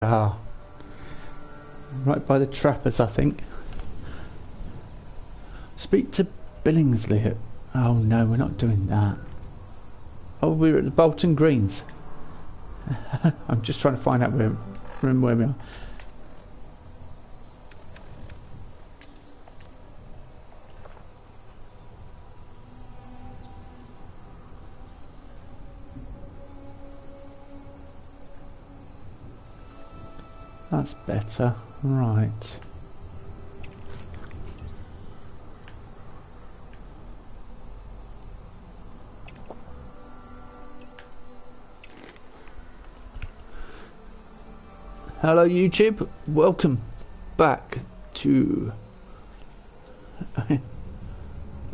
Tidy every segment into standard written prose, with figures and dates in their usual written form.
are. Right by the trappers, I think. Speak to Billingsley. Oh no, we're not doing that. Oh, we're at the Bolton Greens. I'm just trying to find out where we are. That's better. Right. Hello YouTube, welcome back to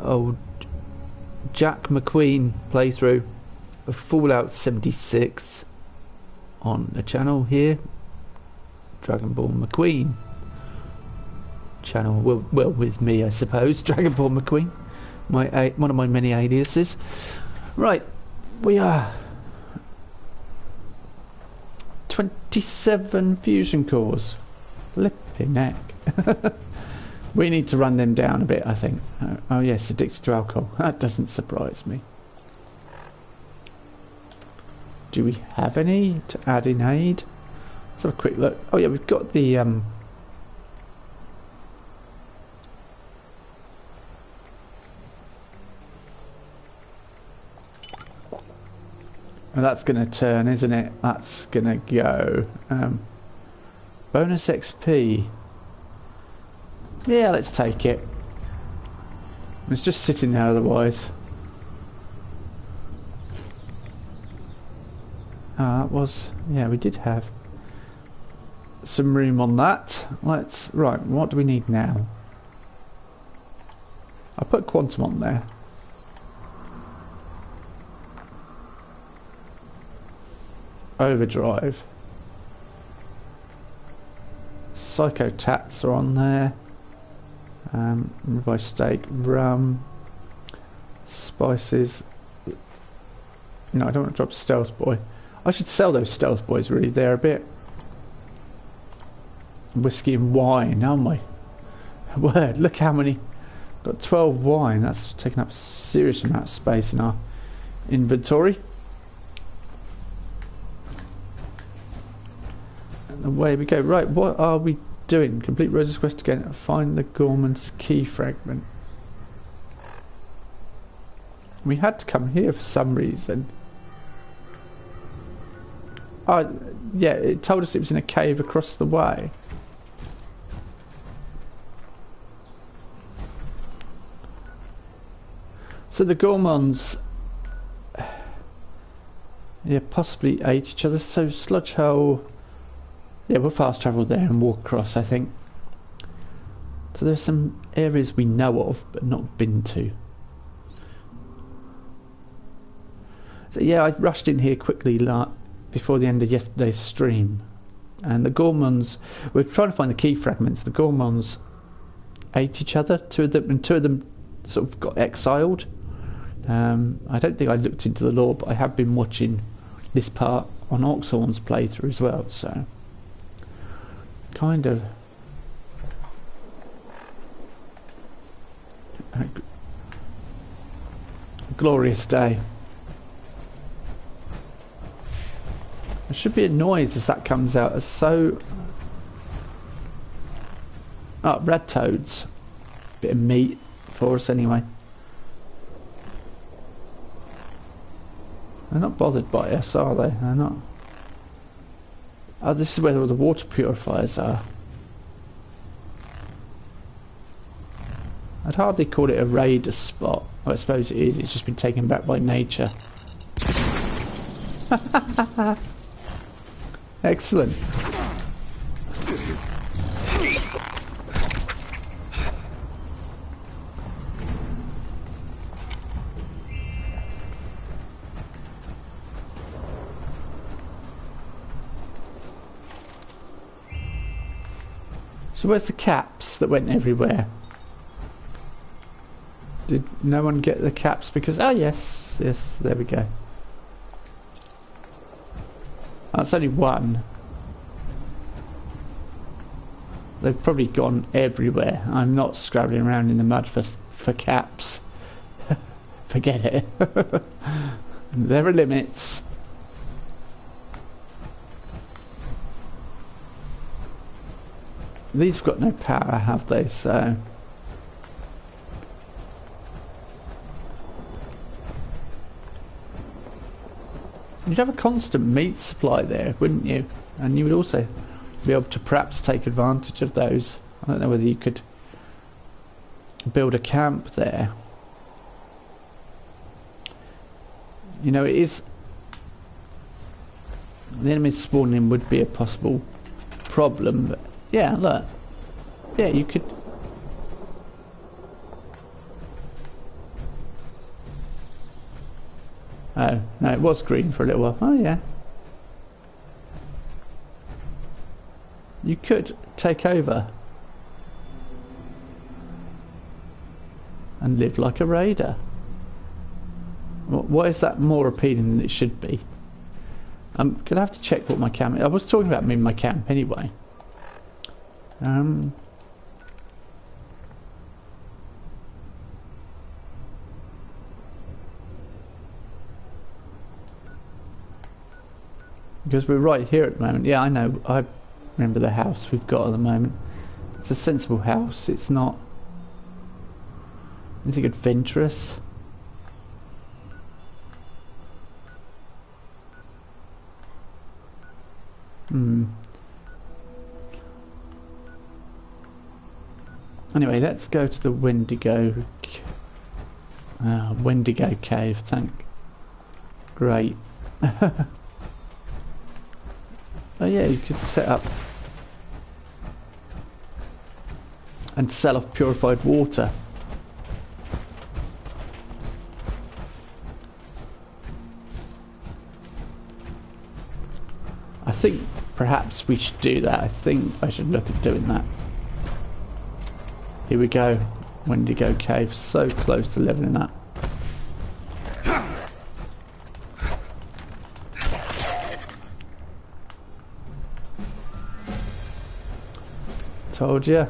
old Jack McQueen playthrough of Fallout 76 on the channel here, Dragonborn McQueen channel. Well, with me, I suppose, Dragonborn McQueen, one of my many aliases. Right, we are 27 fusion cores. Flipping neck. We need to run them down a bit, I think. Oh yes, addicted to alcohol. That doesn't surprise me. Do we have any to add in aid? Let's have a quick look. Oh yeah, we've got the and that's going to turn, isn't it? That's going to go. Bonus XP. Yeah, let's take it. It's just sitting there otherwise. That was... yeah, we did have some room on that. Let's... right, what do we need now? I put quantum on there. Overdrive. Psychotats are on there. Revised steak, rum, spices. No, I don't want to drop Stealth Boy. I should sell those Stealth Boys, really. They're a bit... whiskey and wine. Oh my word, look how many. Got 12 wine. That's taking up a serious amount of space in our inventory. Away we go. Right, what are we doing? Complete Rose's quest again. Find the Gorman's key fragment. We had to come here for some reason. Oh, yeah, it told us it was in a cave across the way. So the Gormons, yeah, possibly ate each other. So Sludge Hole. Yeah, we'll fast travel there and walk across, I think. So there's some areas we know of, but not been to. So yeah, I rushed in here quickly before the end of yesterday's stream. And the Gormons, we're trying to find the key fragments. The Gormons ate each other, two of them sort of got exiled. I don't think I looked into the lore, but I have been watching this part on Oxhorn's playthrough as well, so... kind of a glorious day. There should be a noise as that comes out. As so... oh, red toads. Bit of meat for us anyway. They're not bothered by us, are they? They're not. Oh, this is where all the water purifiers are. I'd hardly call it a raider spot. Well, I suppose it is. It's just been taken back by nature. Excellent. So where's the caps that went everywhere? Did no one get the caps? Because... oh yes, yes, there we go. That's only one. they've probably gone everywhere. I'm not scrabbling around in the mud for caps. Forget it. There are limits. These have got no power, have they? So you'd have a constant meat supply there, wouldn't you? And you would also be able to perhaps take advantage of those. I don't know whether you could build a camp there. You know, it is... the enemies spawning would be a possible problem, but yeah, look. Yeah, you could... oh, no, it was green for a little while. Oh, yeah. You could take over and live like a raider. Why is that more appealing than it should be? I'm gonna have to check what my camp is. I was talking about moving my camp anyway. Because we're right here at the moment. Yeah, I know. I remember the house we've got at the moment. It's a sensible house. It's not anything adventurous. Anyway, let's go to the Wendigo cave. Great. Oh yeah, you could set up and sell off purified water. I think perhaps we should do that. I think I should look at doing that. Here we go. Wendigo cave, so close to leveling up. Told you.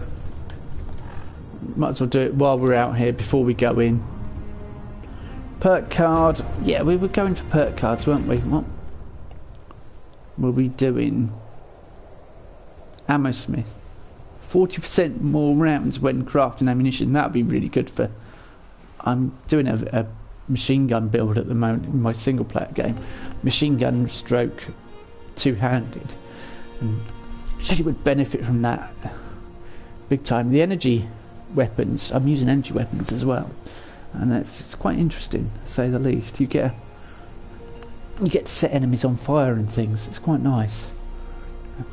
Might as well do it while we're out here before we go in. Perk card. Yeah, we were going for perk cards, weren't we? What were we doing? Ammo smith. 40% more rounds when crafting ammunition. That would be really good for... I'm doing a machine gun build at the moment in my single player game. Machine gun stroke two-handed. And she would benefit from that big time. The energy weapons, I'm using energy weapons as well, and it's quite interesting to say the least. You get to set enemies on fire and things. It's quite nice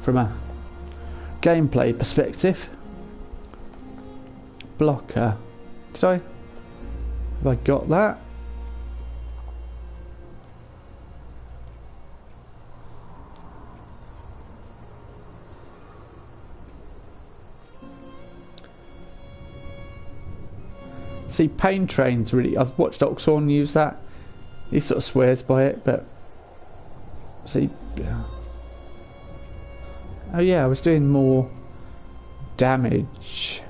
from a gameplay perspective. Blocker. Have I got that? See, pain trains really. I've watched Oxhorn use that. He sort of swears by it, but see. Oh yeah, I was doing more damage.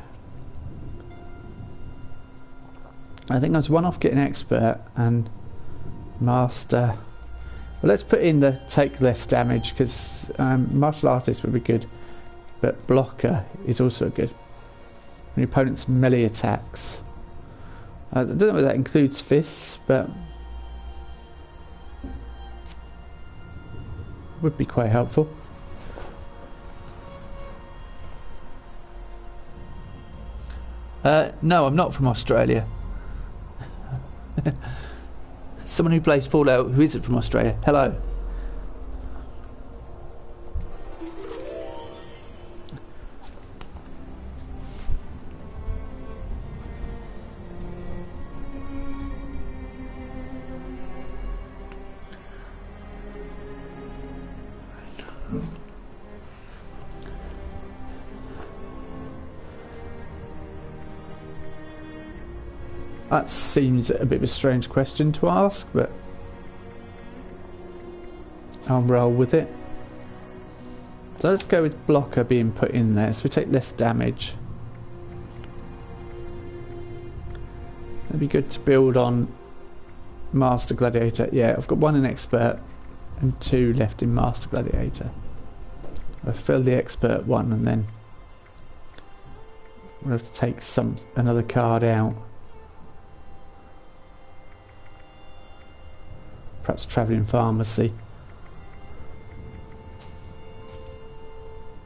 I think I was one off getting expert and master. Well, let's put in the take less damage, because martial artist would be good, but blocker is also good. When your opponent's melee attacks. I don't know whether that includes fists, but would be quite helpful. No, I'm not from Australia. Someone who plays Fallout who isn't from Australia. Hello. That seems a bit of a strange question to ask, but I'll roll with it. So let's go with blocker being put in there, so we take less damage. It'd be good to build on Master Gladiator. Yeah, I've got 1 in Expert and 2 left in Master Gladiator. I'll fill the Expert 1 and then we'll have to take another card out. Perhaps Travelling Pharmacy.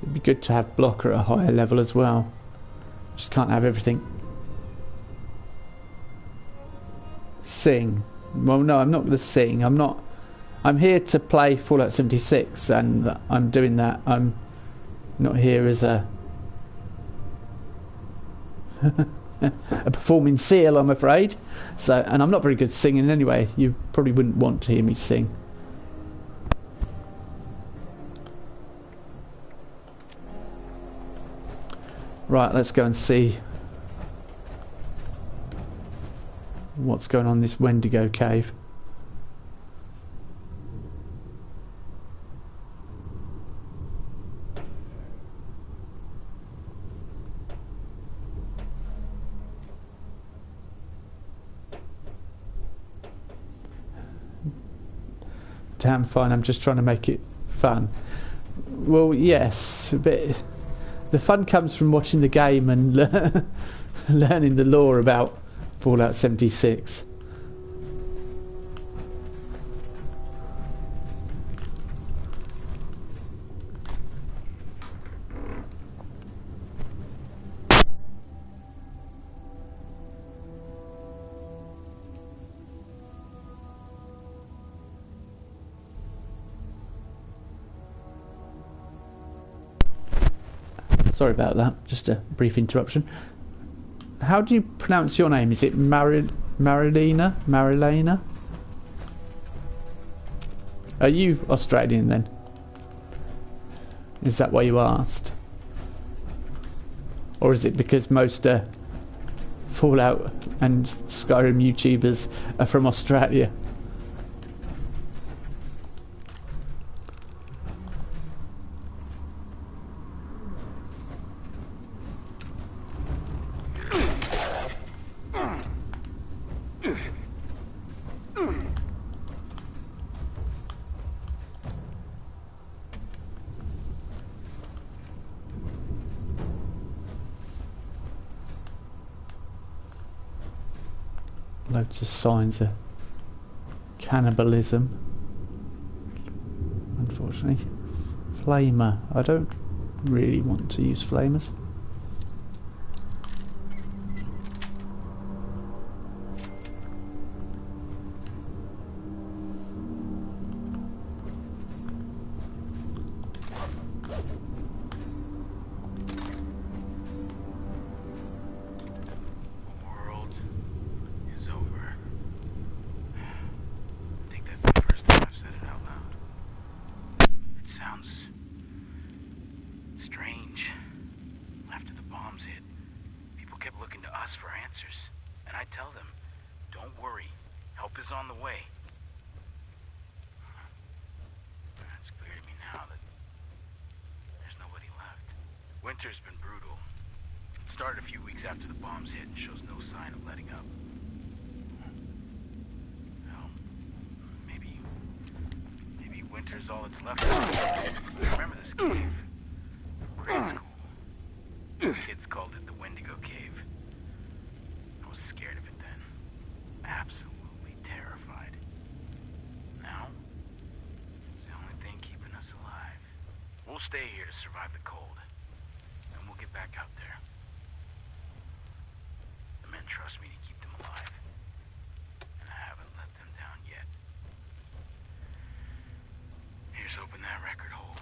It'd be good to have blocker at a higher level as well. Just can't have everything. Sing. Well, no, I'm not going to sing. I'm here to play Fallout 76, and I'm doing that. I'm not here as a performing seal, I'm afraid. So, and I'm not very good singing anyway. You probably wouldn't want to hear me sing. Right, let's go and see what's going on in this Wendigo cave. Damn fine, I'm just trying to make it fun. Well, yes, but the fun comes from watching the game and learning the lore about Fallout 76. Sorry about that, just a brief interruption. How do you pronounce your name? Is it Marilena? Marilena? Are you Australian then? Is that why you asked? Or is it because most Fallout and Skyrim YouTubers are from Australia? Loads of signs of cannibalism. Unfortunately. Flamer. I don't really want to use flamers. Strange. After the bombs hit, people kept looking to us for answers. And I tell them, don't worry, help is on the way. It's clear to me now that there's nobody left. Winter's been brutal. It started a few weeks after the bombs hit and shows no sign of letting up. Well, maybe winter's all that's left. Remember this cave? Grade school. Kids called it the Wendigo Cave. I was scared of it then. Absolutely terrified. Now, it's the only thing keeping us alive. We'll stay here to survive the cold. And we'll get back out there. The men trust me to keep them alive. And I haven't let them down yet. Here's hoping that record holds.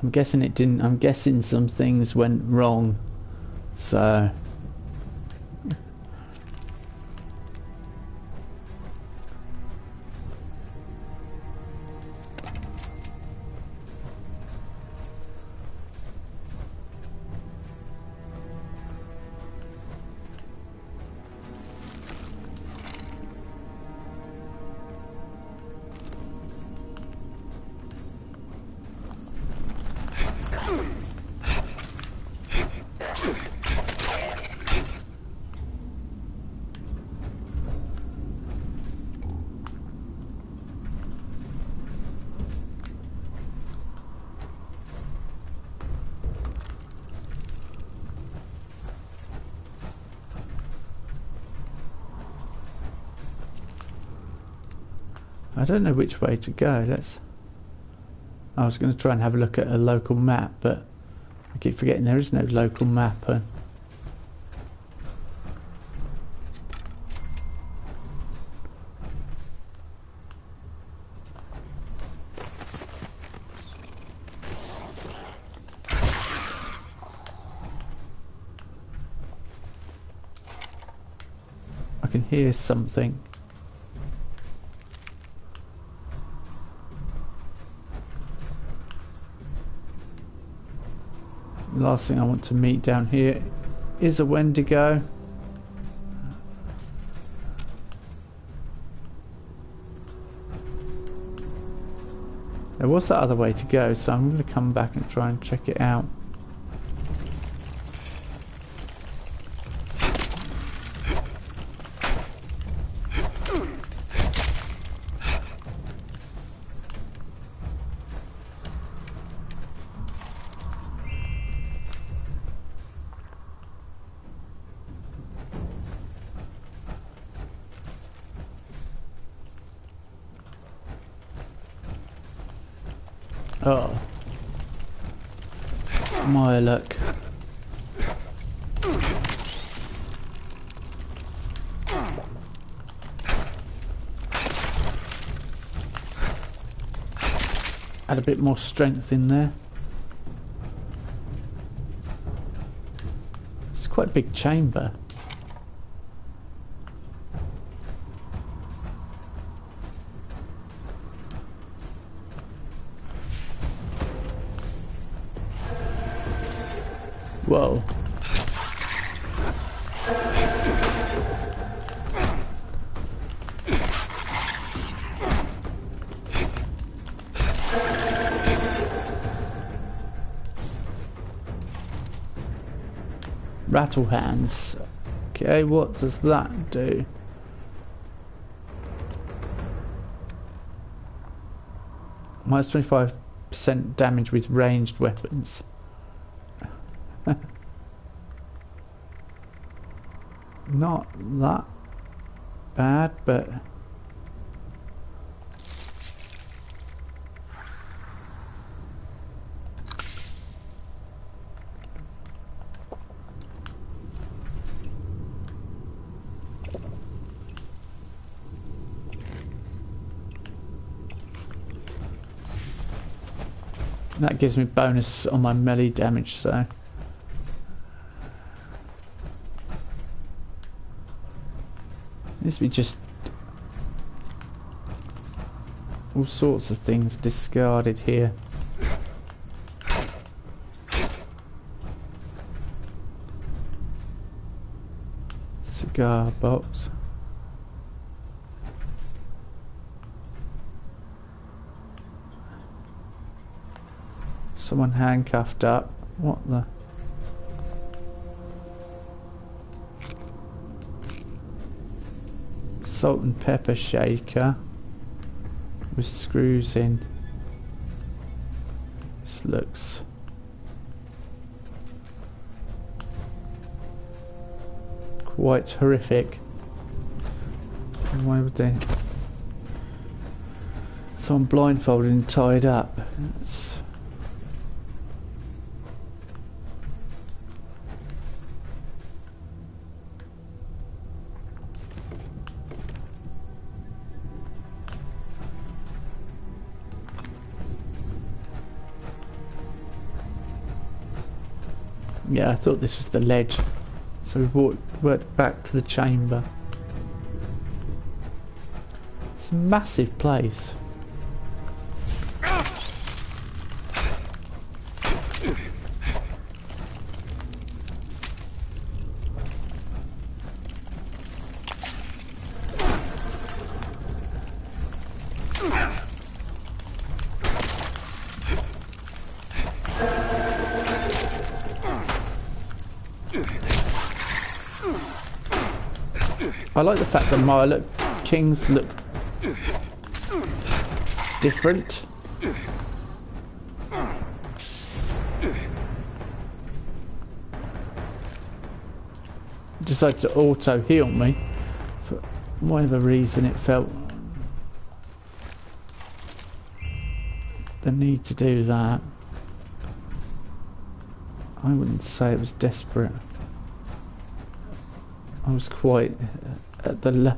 I'm guessing it didn't. I'm guessing some things went wrong. So I don't know which way to go. I was going to try and have a look at a local map, but I keep forgetting there is no local map. I can hear something. The last thing I want to meet down here is a Wendigo. There was that other way to go, so I'm going to come back and try and check it out. Oh, my luck. Add a bit more strength in there. It's quite a big chamber. Whoa. Rattle hands. Okay, what does that do? Minus 25% damage with ranged weapons. Not that bad, but that gives me bonus on my melee damage, so needs to be just all sorts of things discarded here. Cigar box. Someone handcuffed up. What the? Salt and pepper shaker with screws in. This looks quite horrific. Why would they? Someone blindfolded and tied up. It's yeah, I thought this was the ledge, so we worked back to the chamber. It's a massive place. I like the fact that my kings look different. Decides to auto heal me for whatever reason. It felt the need to do that. I wouldn't say it was desperate. I was quite at the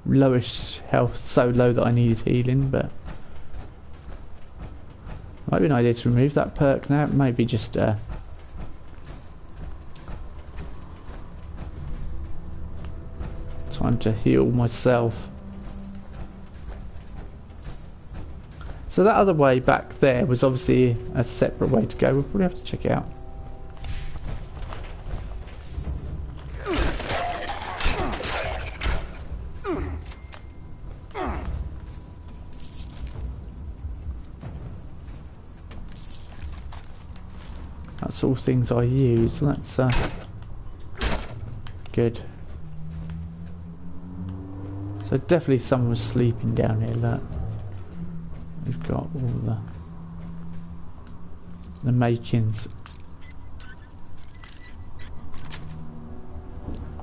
lowest health, so low that I needed healing, but might be an idea to remove that perk now. Maybe just time to heal myself. So that other way back there was obviously a separate way to go. We'll probably have to check it out. That's all things I use. That's good. So definitely someone was sleeping down here. Look, we've got all the makings.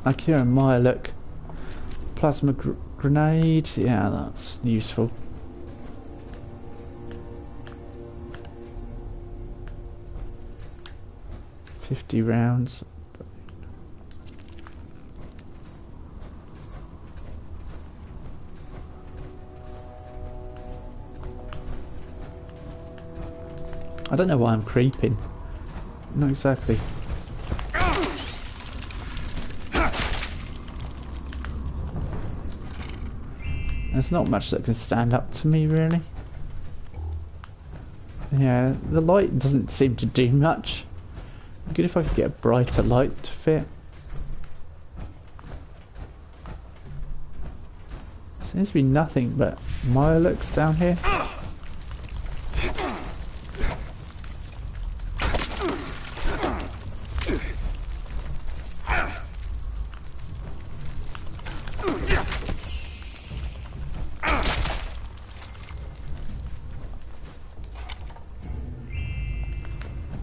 Akira and Maya, look. Plasma grenade. Yeah, that's useful. $50 rounds. I don't know why I'm creeping. Not exactly. There's not much that can stand up to me, really. Yeah, the light doesn't seem to do much. Good if I could get a brighter light to fit. Seems to be nothing but Mirelurks down here.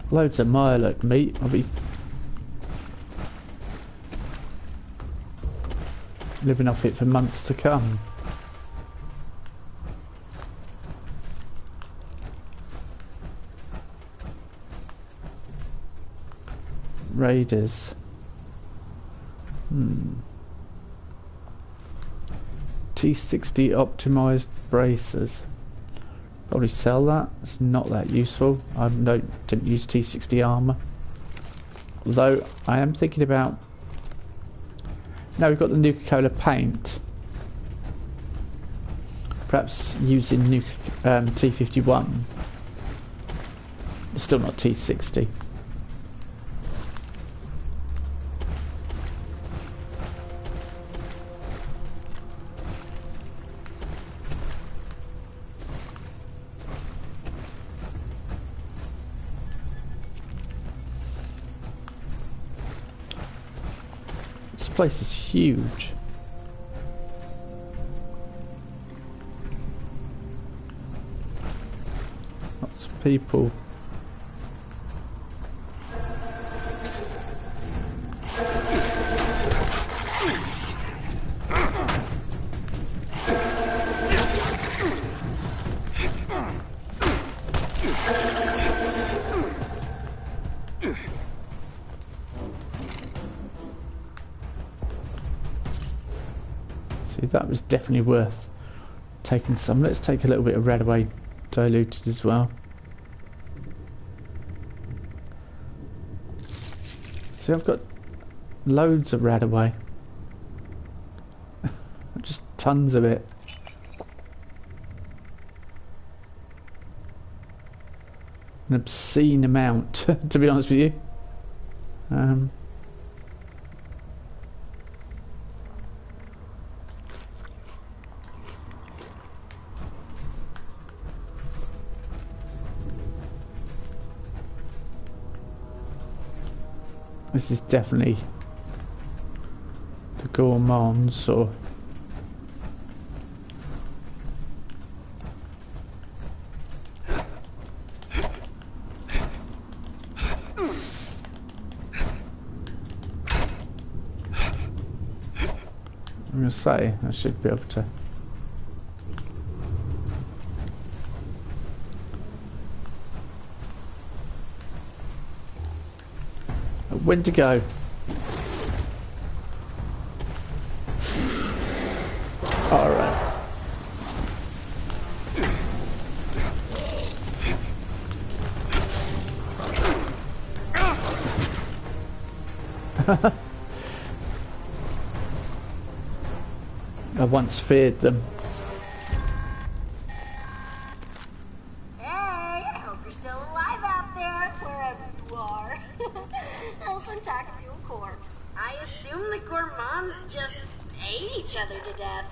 Loads of Mirelurk meat. I'll be living off it for months to come. Raiders. T60 optimized bracers. Probably sell that. It's not that useful. I didn't use T60 armor. Although I am thinking about. Now we've got the Nuka-Cola paint. Perhaps using T51. It's still not T60. This place is huge. Lots of people. That was definitely worth taking some. Let's take a little bit of red away diluted as well. See, I've got loads of red away. Just tons of it. An obscene amount, to be honest with you. This is definitely the gourmands or... I'm going to say I should be able to... When to go? Alright. I once feared them. Hey, I hope you're still alive out there, wherever you are. Also, I'm talking to a corpse. I assume the gourmands just ate each other to death.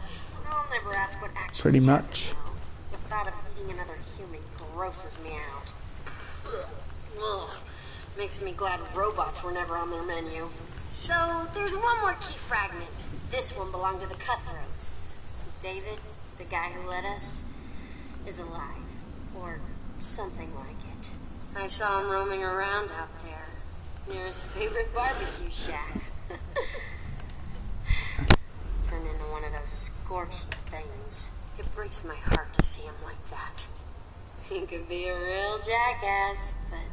I'll never ask what actually Pretty much. happened, though. The thought of eating another human grosses me out. Ugh. Makes me glad robots were never on their menu. So, there's one more key fragment. This one belonged to the Cutthroats. David, the guy who led us, is alive. Or something like it. I saw him roaming around out there, near his favorite barbecue shack. Turned into one of those scorched things. It breaks my heart to see him like that. He could be a real jackass, but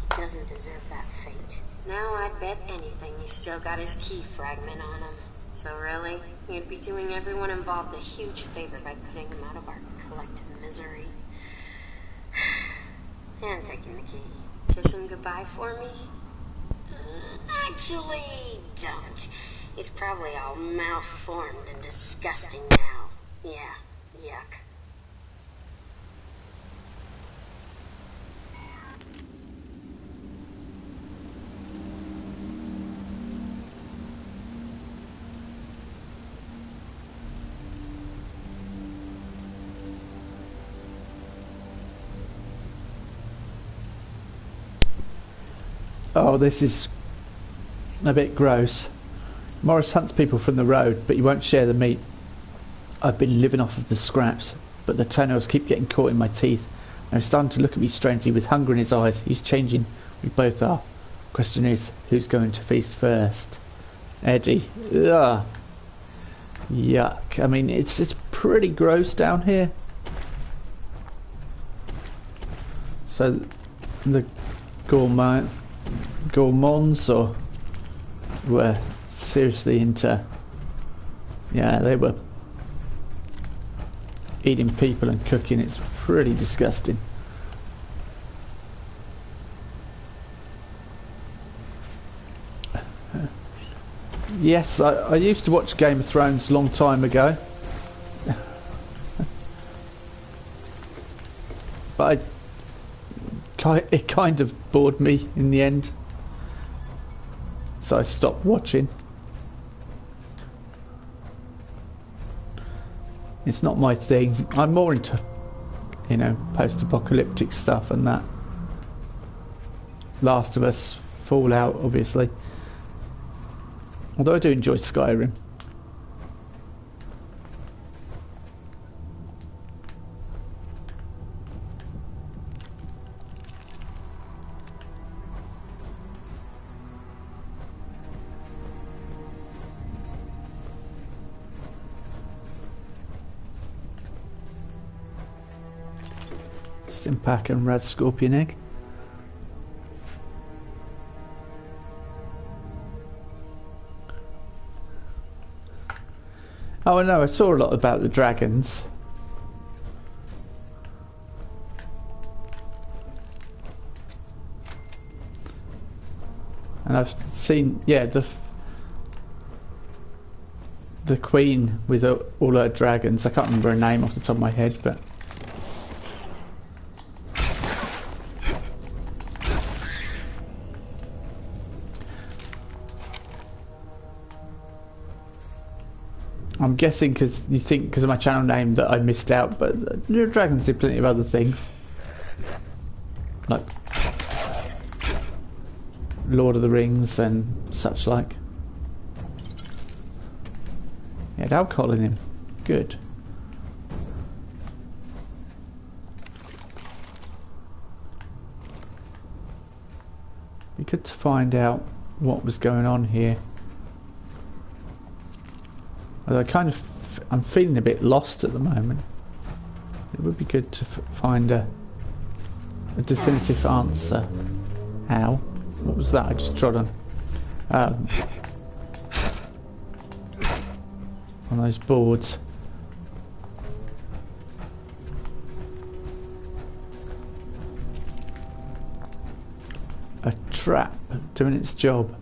he doesn't deserve that fate. Now I'd bet anything he's still got his key fragment on him. So really, he'd be doing everyone involved a huge favor by putting them out of our collective misery. And taking the key. Kiss him goodbye for me? Actually, don't. He's probably all malformed and disgusting now. Yeah, yuck. Oh, this is a bit gross. Morris hunts people from the road, but he won't share the meat. I've been living off of the scraps, but the toenails keep getting caught in my teeth. And he's starting to look at me strangely with hunger in his eyes. He's changing. We both are. Question is, who's going to feast first? Eddie. Ugh. Yuck. I mean, it's pretty gross down here. So, the gourmands or were seriously into, yeah, they were eating people and cooking. It's pretty disgusting. Yes, I used to watch Game of Thrones a long time ago, but it kind of bored me in the end, so I stopped watching. It's not my thing. I'm more into, you know, post-apocalyptic stuff and that. Last of Us, Fallout, obviously. Although I do enjoy Skyrim. Stimpack and Rad Scorpion Egg. Oh no, I saw a lot about the dragons. And I've seen, yeah, the queen with all her dragons. I can't remember her name off the top of my head, but I'm guessing because you think because of my channel name that I missed out, but dragons do plenty of other things, like Lord of the Rings and such like. had alcohol in him. Good. Be good to find out what was going on here. Although I'm feeling a bit lost at the moment. It would be good to find a definitive answer. Ow. What was that I just trod on? On those boards. A trap doing its job.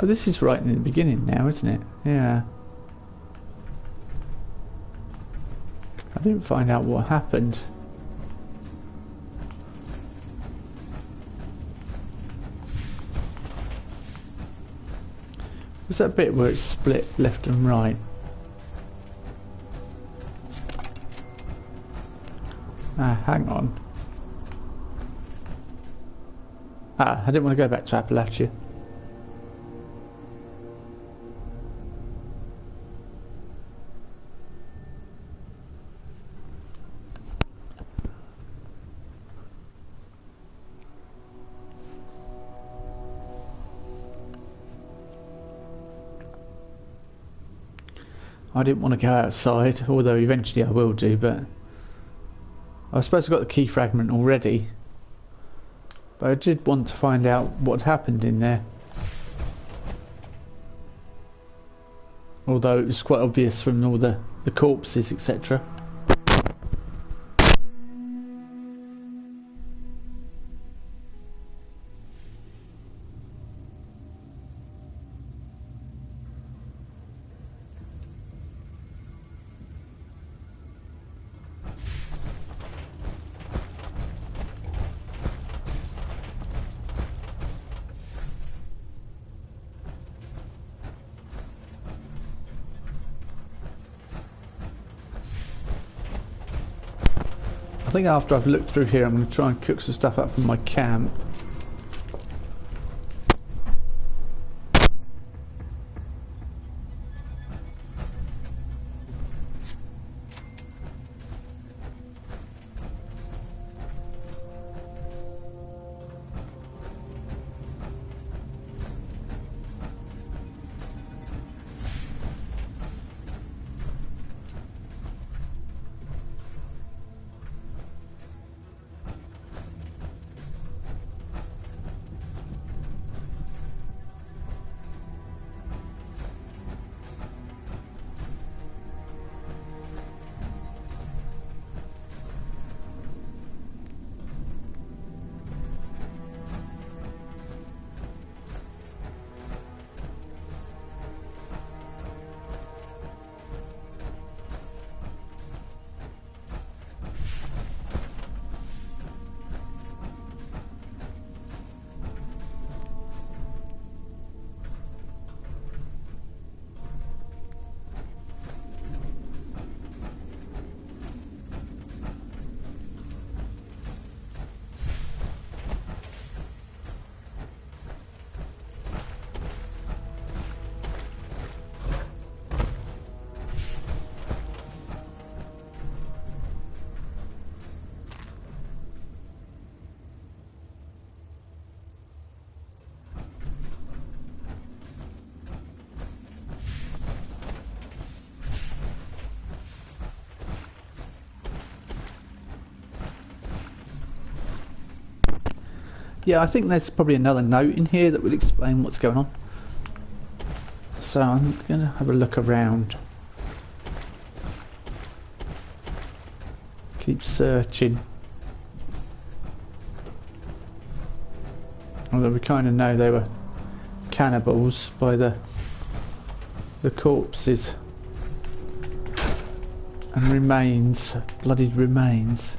Oh, this is right in the beginning now, isn't it? Yeah. I didn't find out what happened. Was that bit where it's split left and right? Ah, hang on. Ah, I didn't want to go back to Appalachia. I didn't want to go outside, although eventually I will do, but I suppose I've got the key fragment already. But I did want to find out what happened in there. Although it was quite obvious from all the corpses, etc. I think after I've looked through here I'm going to try and cook some stuff up from my camp. Yeah, I think there's probably another note in here that will explain what's going on. So I'm going to have a look around. Keep searching. Although we kind of know they were cannibals by the corpses and remains, bloodied remains.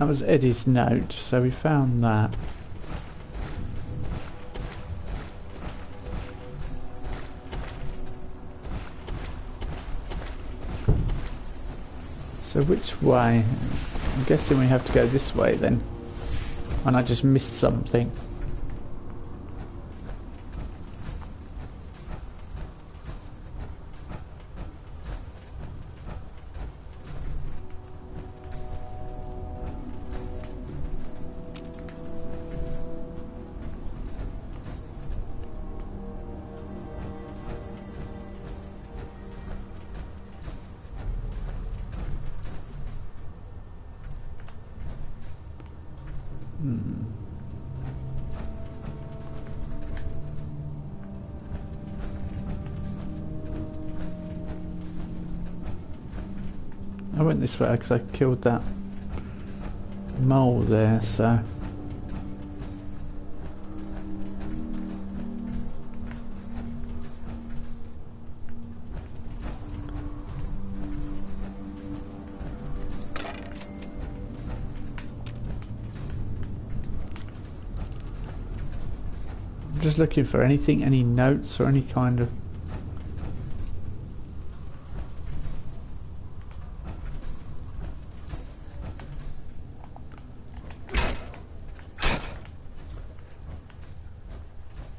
That was Eddie's note, so we found that. So which way? I'm guessing we have to go this way then. And I just missed something. I went this way because I killed that mole there, so... I'm just looking for anything, any notes or any kind of...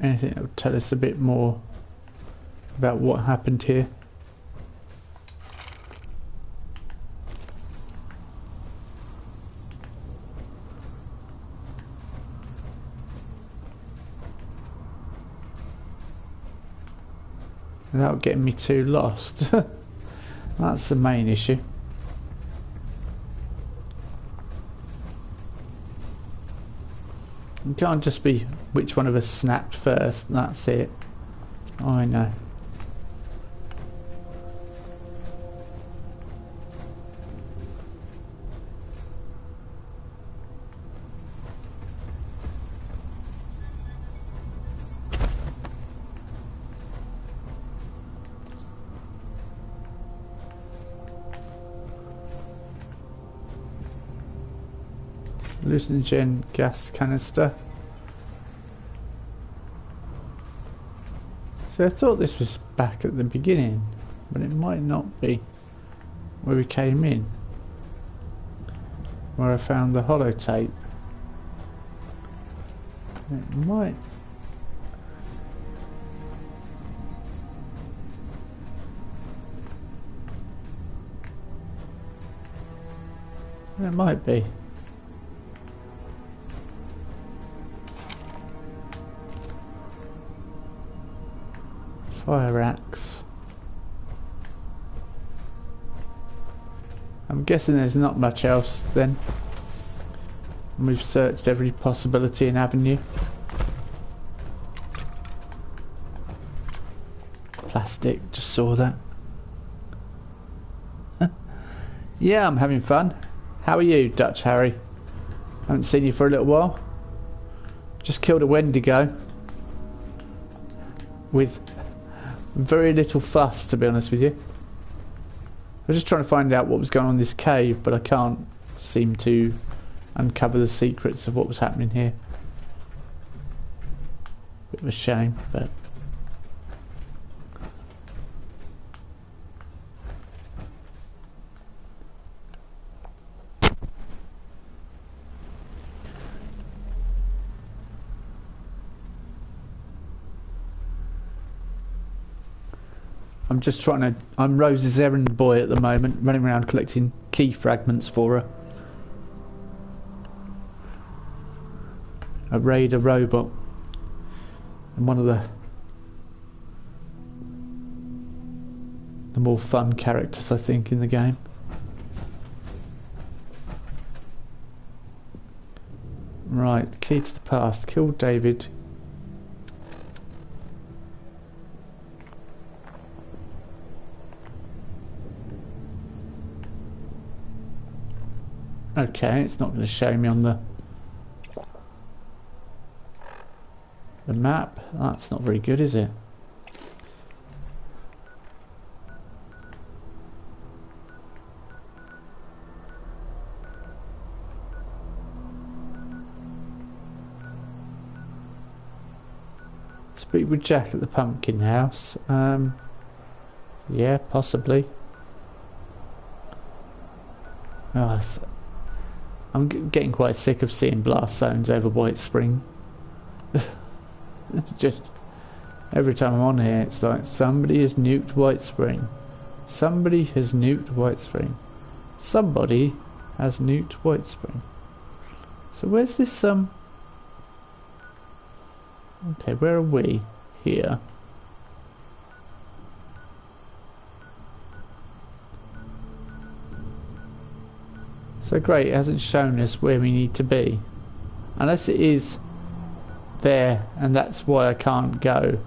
anything that would tell us a bit more about what happened here. Without getting me too lost. That's the main issue. It can't just be which one of us snapped first, that's it. Oh, I know. Hallucinogen gas canister. So I thought this was back at the beginning, but it might not be where we came in, where I found the holotape. It might. It might be. Fire axe. I'm guessing there's not much else then. We've searched every possibility and avenue. Plastic, just saw that. Yeah, I'm having fun. How are you, Dutch Harry? Haven't seen you for a little while. Just killed a Wendigo. With very little fuss, to be honest with you. I was just trying to find out what was going on in this cave, but I can't seem to uncover the secrets of what was happening here. Bit of a shame, but... I'm just trying to... I'm Rose's errand boy at the moment, running around collecting key fragments for her. I raid a robot. And one of the more fun characters, I think, in the game. Right, key to the past. Kill David. Okay, it's not going to show me on the map. That's not very good, is it? Speak with Jack at the pumpkin house. Yeah, possibly. Oh, I'm getting quite sick of seeing blast zones over White Spring. Just every time I'm on here, it's like somebody has nuked White Spring. Somebody has nuked White Spring. Somebody has nuked White Spring. So where's this Okay, where are we? Here. So great, it hasn't shown us where we need to be. Unless it is there and that's why I can't go.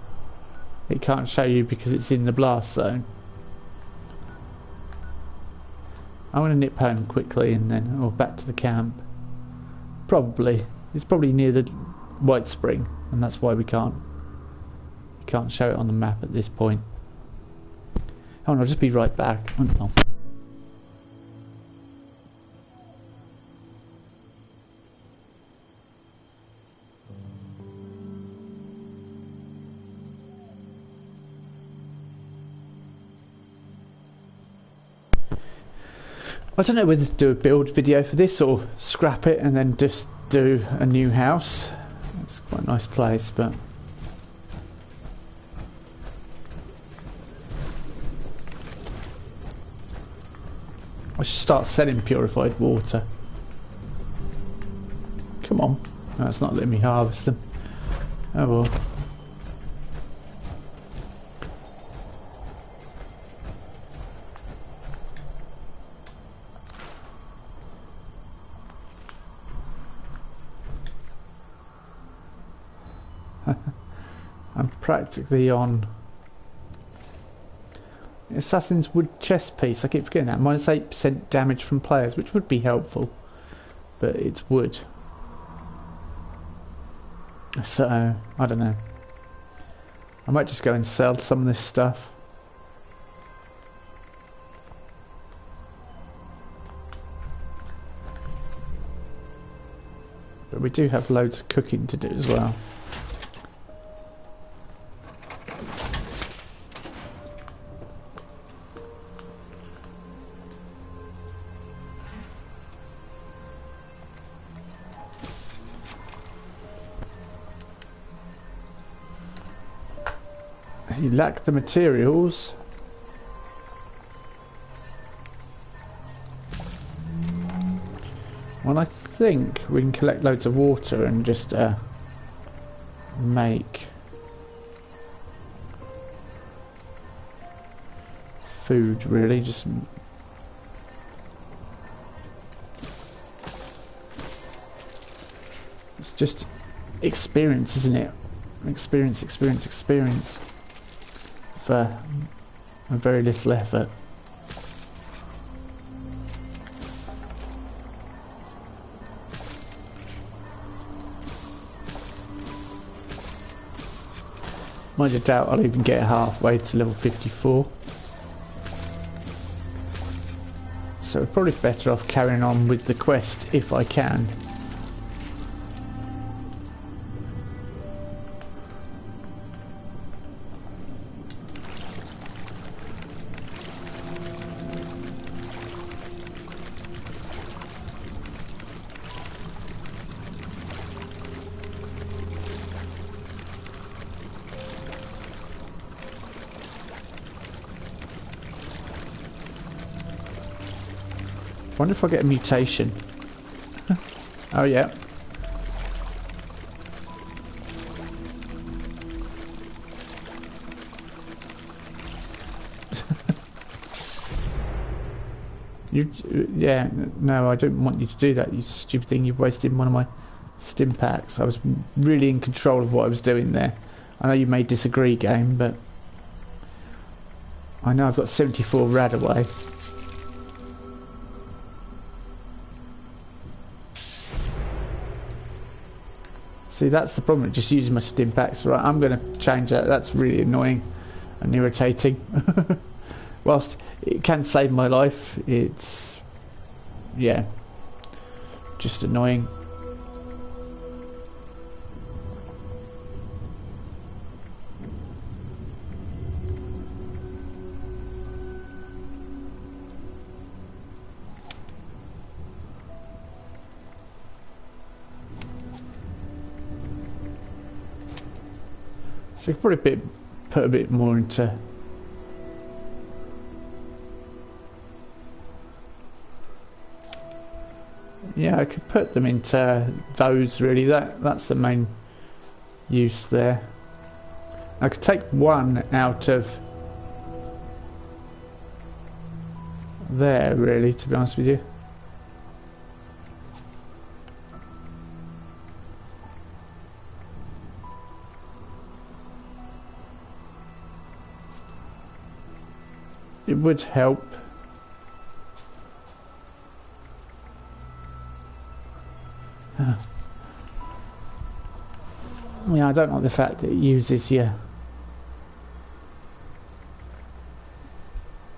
It can't show you because it's in the blast zone. I'm going to nip home quickly and then back to the camp. Probably. It's probably near the White Spring and that's why we can't show it on the map at this point. Oh, and I'll just be right back. Oh. I don't know whether to do a build video for this or scrap it and then just do a new house. It's quite a nice place, but I should start selling purified water. Come on. No, it's not letting me harvest them. Oh well. I'm practically on Assassin's Wood chest piece. I keep forgetting that. Minus 8% damage from players, which would be helpful, but it's wood. So I don't know. I might just go and sell some of this stuff. But we do have loads of cooking to do as well. You lack the materials. Well, I think we can collect loads of water and just make food, really. Just it's just experience, isn't it? Experience for a very little effort. Mind you, doubt I'll even get halfway to level 54. So we're probably better off carrying on with the quest if I can. I wonder if I get a mutation. Oh yeah. Yeah, no, I don't want you to do that, you stupid thing. You've wasted one of my stim packs. I was really in control of what I was doing there. I know you may disagree, game, but I know I've got 74 rad away. See, that's the problem, just using my stim packs. Right, I'm going to change that. That's really annoying and irritating. Whilst it can save my life, it's, yeah, just annoying. So I could probably put a bit more into... Yeah, I could put them into those really. That's the main use there. I could take one out of there really, to be honest with you. It would help. Yeah, I don't like the fact that it uses your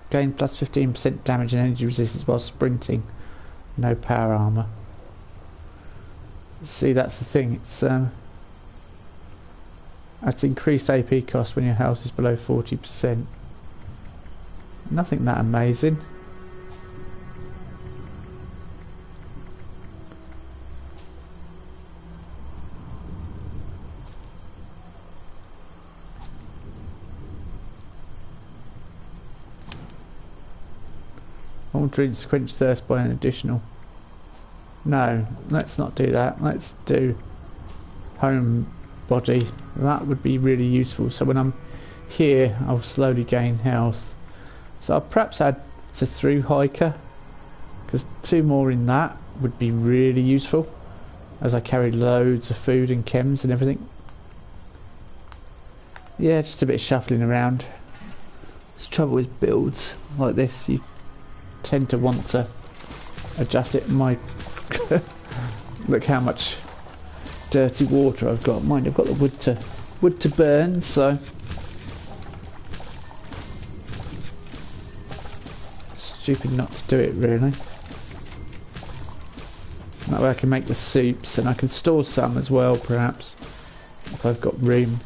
gain plus 15% damage and energy resistance while sprinting. No power armor. See, that's the thing. It's at increased AP cost when your health is below 40%. Nothing that amazing. All drinks quench thirst by an additional. No, let's not do that. Let's do home body. That would be really useful. So when I'm here, I'll slowly gain health. So I'll perhaps add the through hiker, because 2 more in that would be really useful as I carry loads of food and chems and everything. Yeah, just a bit of shuffling around. The trouble with builds like this, you tend to want to adjust it. Look how much dirty water I've got. Mind, I've got the wood to burn, so stupid not to do it really. That way I can make the soups, and I can store some as well perhaps if I've got room.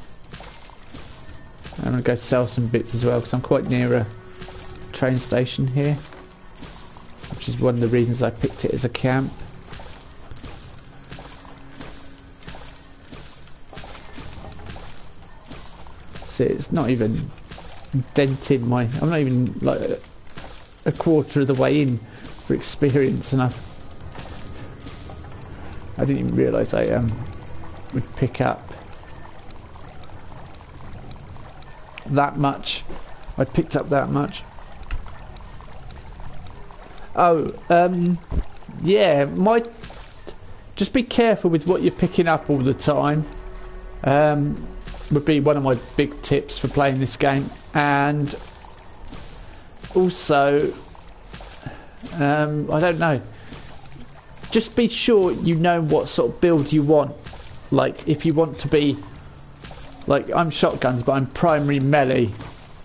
I'm going to go sell some bits as well because I'm quite near a train station here, which is one of the reasons I picked it as a camp. See, it's not even dented my... I'm not even like a quarter of the way in for experience, and I didn't even realise I would pick up that much. I picked up that much. Oh, yeah, just be careful with what you're picking up all the time. Would be one of my big tips for playing this game. And also, I don't know, just be sure you know what sort of build you want. Like, if you want to be, like, I'm shotguns, but I'm primary melee.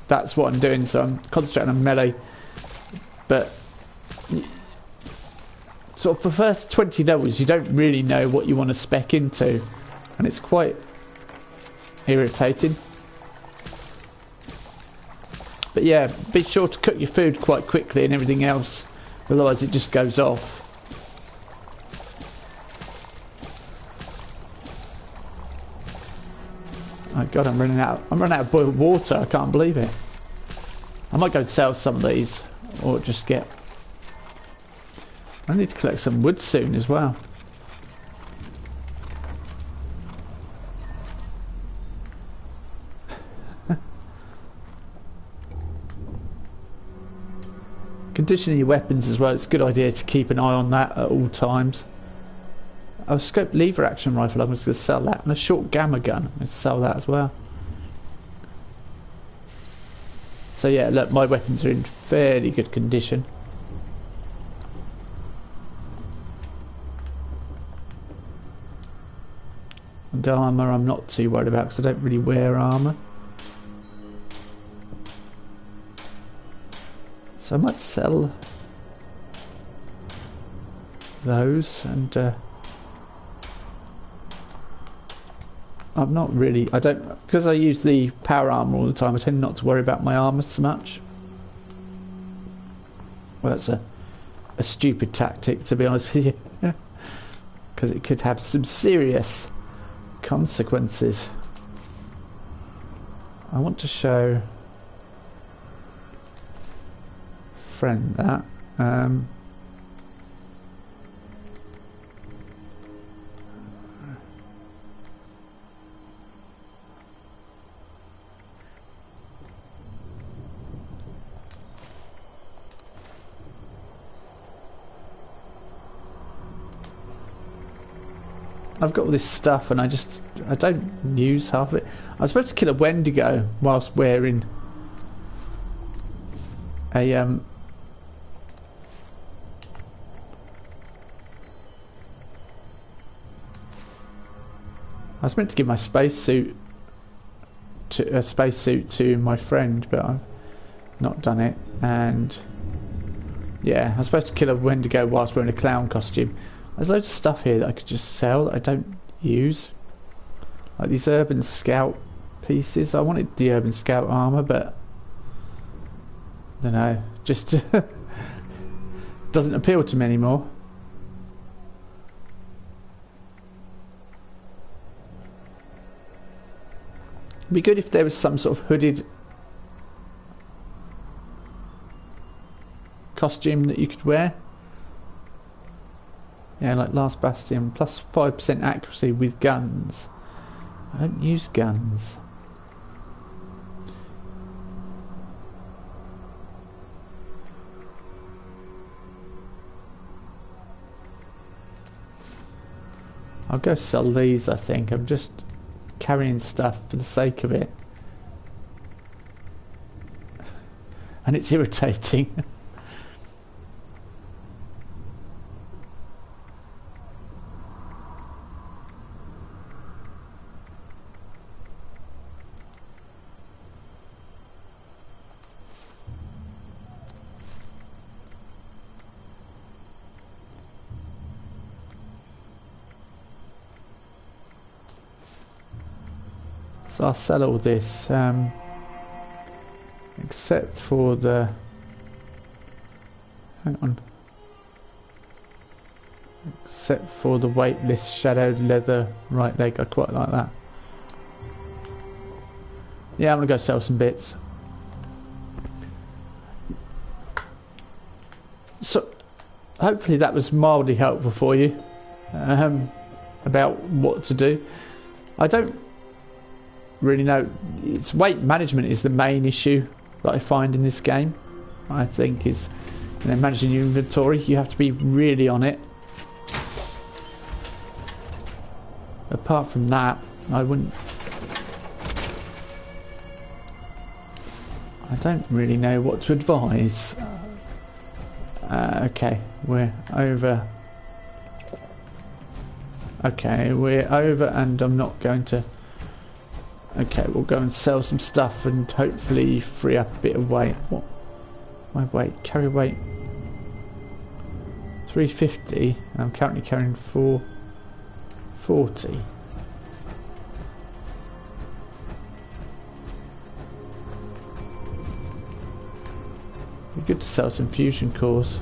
That's what I'm doing, so I'm concentrating on melee. But sort of for the first 20 levels, you don't really know what you want to spec into, and it's quite irritating. But yeah, be sure to cook your food quite quickly and everything else, otherwise it just goes off. Oh god, I'm running out of boiled water. I can't believe it. I might go and sell some of these, or just get... I need to collect some wood soon as well. Conditioning your weapons as well, it's a good idea to keep an eye on that at all times. Oh, scope lever action rifle, I'm just going to sell that. And a short gamma gun, I'm going to sell that as well. So yeah, look, my weapons are in fairly good condition. And armour I'm not too worried about because I don't really wear armour. So I might sell those, and I'm not really, I don't, because I use the power armour all the time, I tend not to worry about my armour so much. Well, that's a stupid tactic, to be honest with you, because it could have some serious consequences. I want to show friend that. I've got all this stuff and I don't use half of it. I was supposed to kill a Wendigo whilst wearing a I was meant to give my spacesuit to my friend, but I've not done it. And yeah, I was supposed to kill a Wendigo whilst wearing a clown costume. There's loads of stuff here that I could just sell that I don't use. Like these Urban Scout pieces. I wanted the Urban Scout armour, but I don't know. Just doesn't appeal to me anymore. It'd be good if there was some sort of hooded costume that you could wear. Yeah, like Last Bastion, plus 5% accuracy with guns. I don't use guns. I'll go sell these, I think. I'm just carrying stuff for the sake of it. And it's irritating. So I'll sell all this, except for the... Hang on. Except for the weightless shadowed leather right leg. I quite like that. Yeah, I'm going to go sell some bits. So, hopefully that was mildly helpful for you. About what to do. I don't really know. It's weight management is the main issue that I find in this game. I think is, you know, managing your inventory. You have to be really on it. Apart from that, I don't really know what to advise. Okay, we're over. Okay, we're over, and I'm not going to. Okay, we'll go and sell some stuff and hopefully free up a bit of weight. What? My weight, carry weight 350. I'm currently carrying 440. Be good to sell some fusion cores.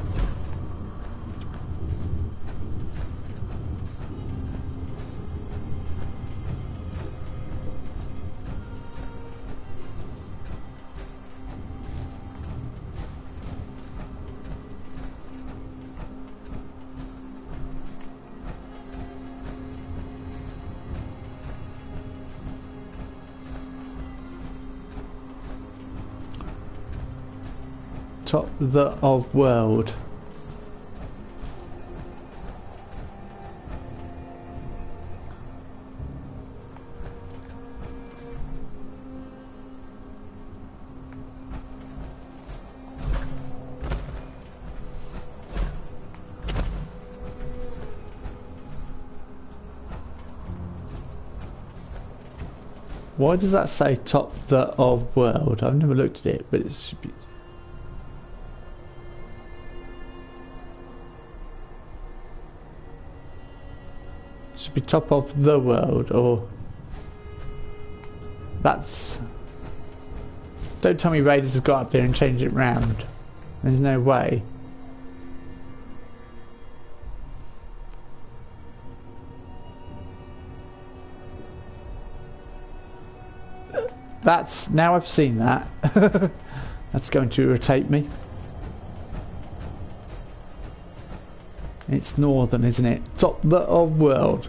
Top of world. Why does that say top of world? I've never looked at it, but it should be. Should be top of the world, or that's. Don't tell me raiders have got up there and changed it round. There's no way. That's... Now I've seen that. That's going to irritate me. It's northern, isn't it? Top of world.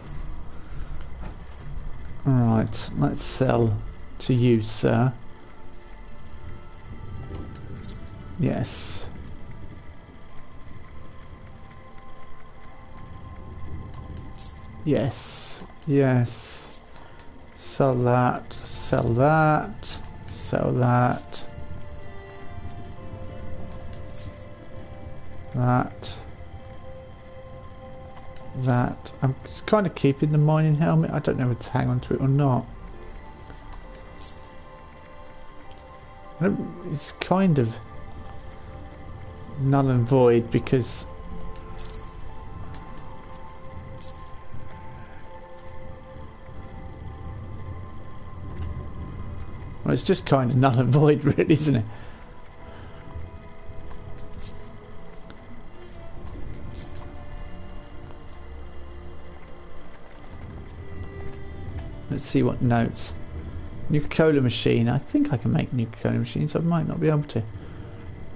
Alright, let's sell to you, sir. Yes. Yes. Yes. Sell that. Sell that. Sell that. That. That. I'm kind of keeping the mining helmet. I don't know whether to hang on to it or not. It's kind of null and void because well, it's just kind of null and void, really, isn't it? Let's see what notes. Nuka-Cola machine. I think I can make Nuka-Cola machines. I might not be able to.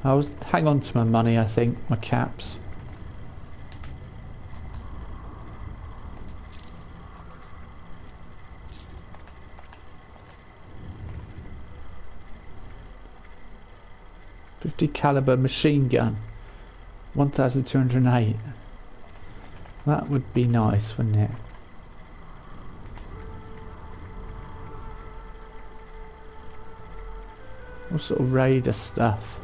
I'll hang on to my money, I think. My caps. .50 caliber machine gun. 1,208. That would be nice, wouldn't it? What sort of raider stuff?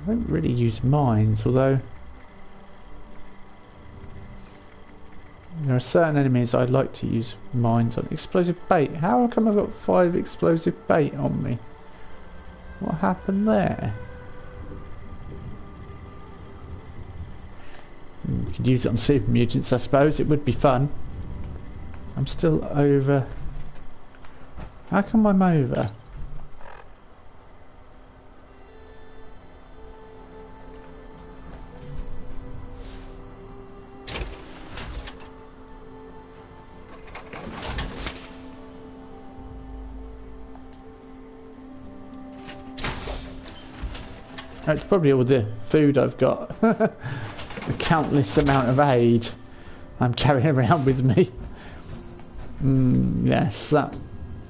I don't really use mines, although there are certain enemies I'd like to use mines on. Explosive bait. How come I've got 5 explosive bait on me? What happened there? Could use it on super mutants, I suppose. It would be fun. I'm still over. How come I'm over? That's probably all the food I've got. The countless amount of aid I'm carrying around with me. Yes, that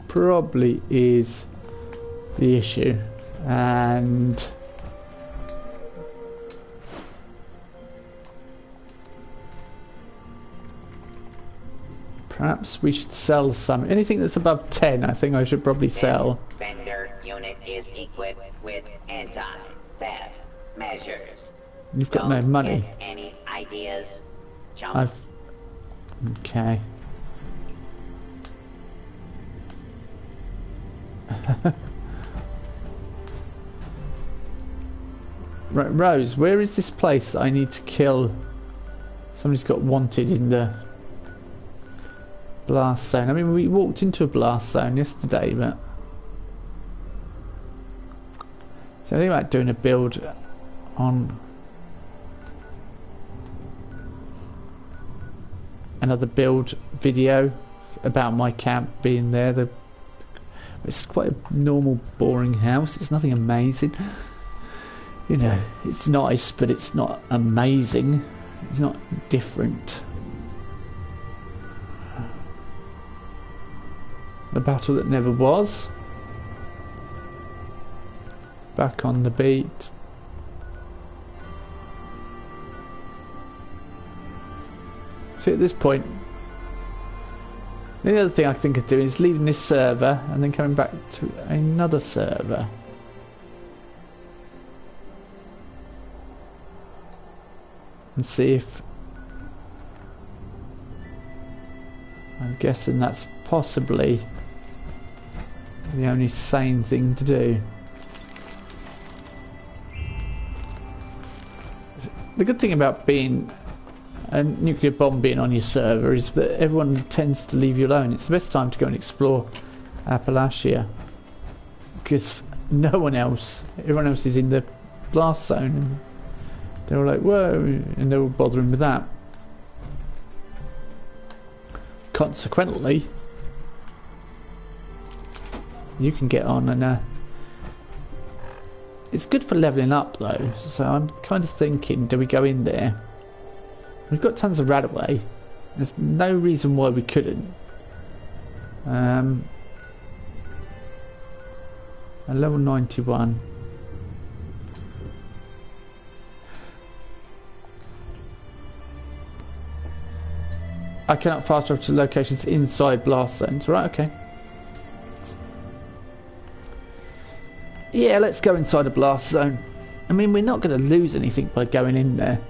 probably is the issue. And perhaps we should sell some. Anything that's above 10, I think I should probably sell. This vendor unit is equipped with anti-theft measures. You've got no money. Get any ideas? Chump? I've... Okay. Right, Rose, where is this place that I need to kill? Somebody's got wanted in the blast zone. I mean, we walked into a blast zone yesterday, but so I think about doing a build on another build video about my camp being there. It's quite a normal, boring house. It's nothing amazing. You know, it's nice, but it's not amazing. It's not different. The battle that never was. Back on the beat. See, at this point, the other thing I think of doing is leaving this server and then coming back to another server. And see if... I'm guessing that's possibly the only sane thing to do. The good thing about being a nuclear bomb being on your server is that everyone tends to leave you alone. It's the best time to go and explore Appalachia because everyone else is in the blast zone and they're all like, whoa, and they're all bothering with that. Consequently, you can get on, and it's good for leveling up though. So I'm kind of thinking, do we go in there? We've got tons of Radaway. There's no reason why we couldn't. A level 91. I cannot fast travel to locations inside blast zones. Right, okay. Yeah, let's go inside a blast zone. I mean, we're not going to lose anything by going in there.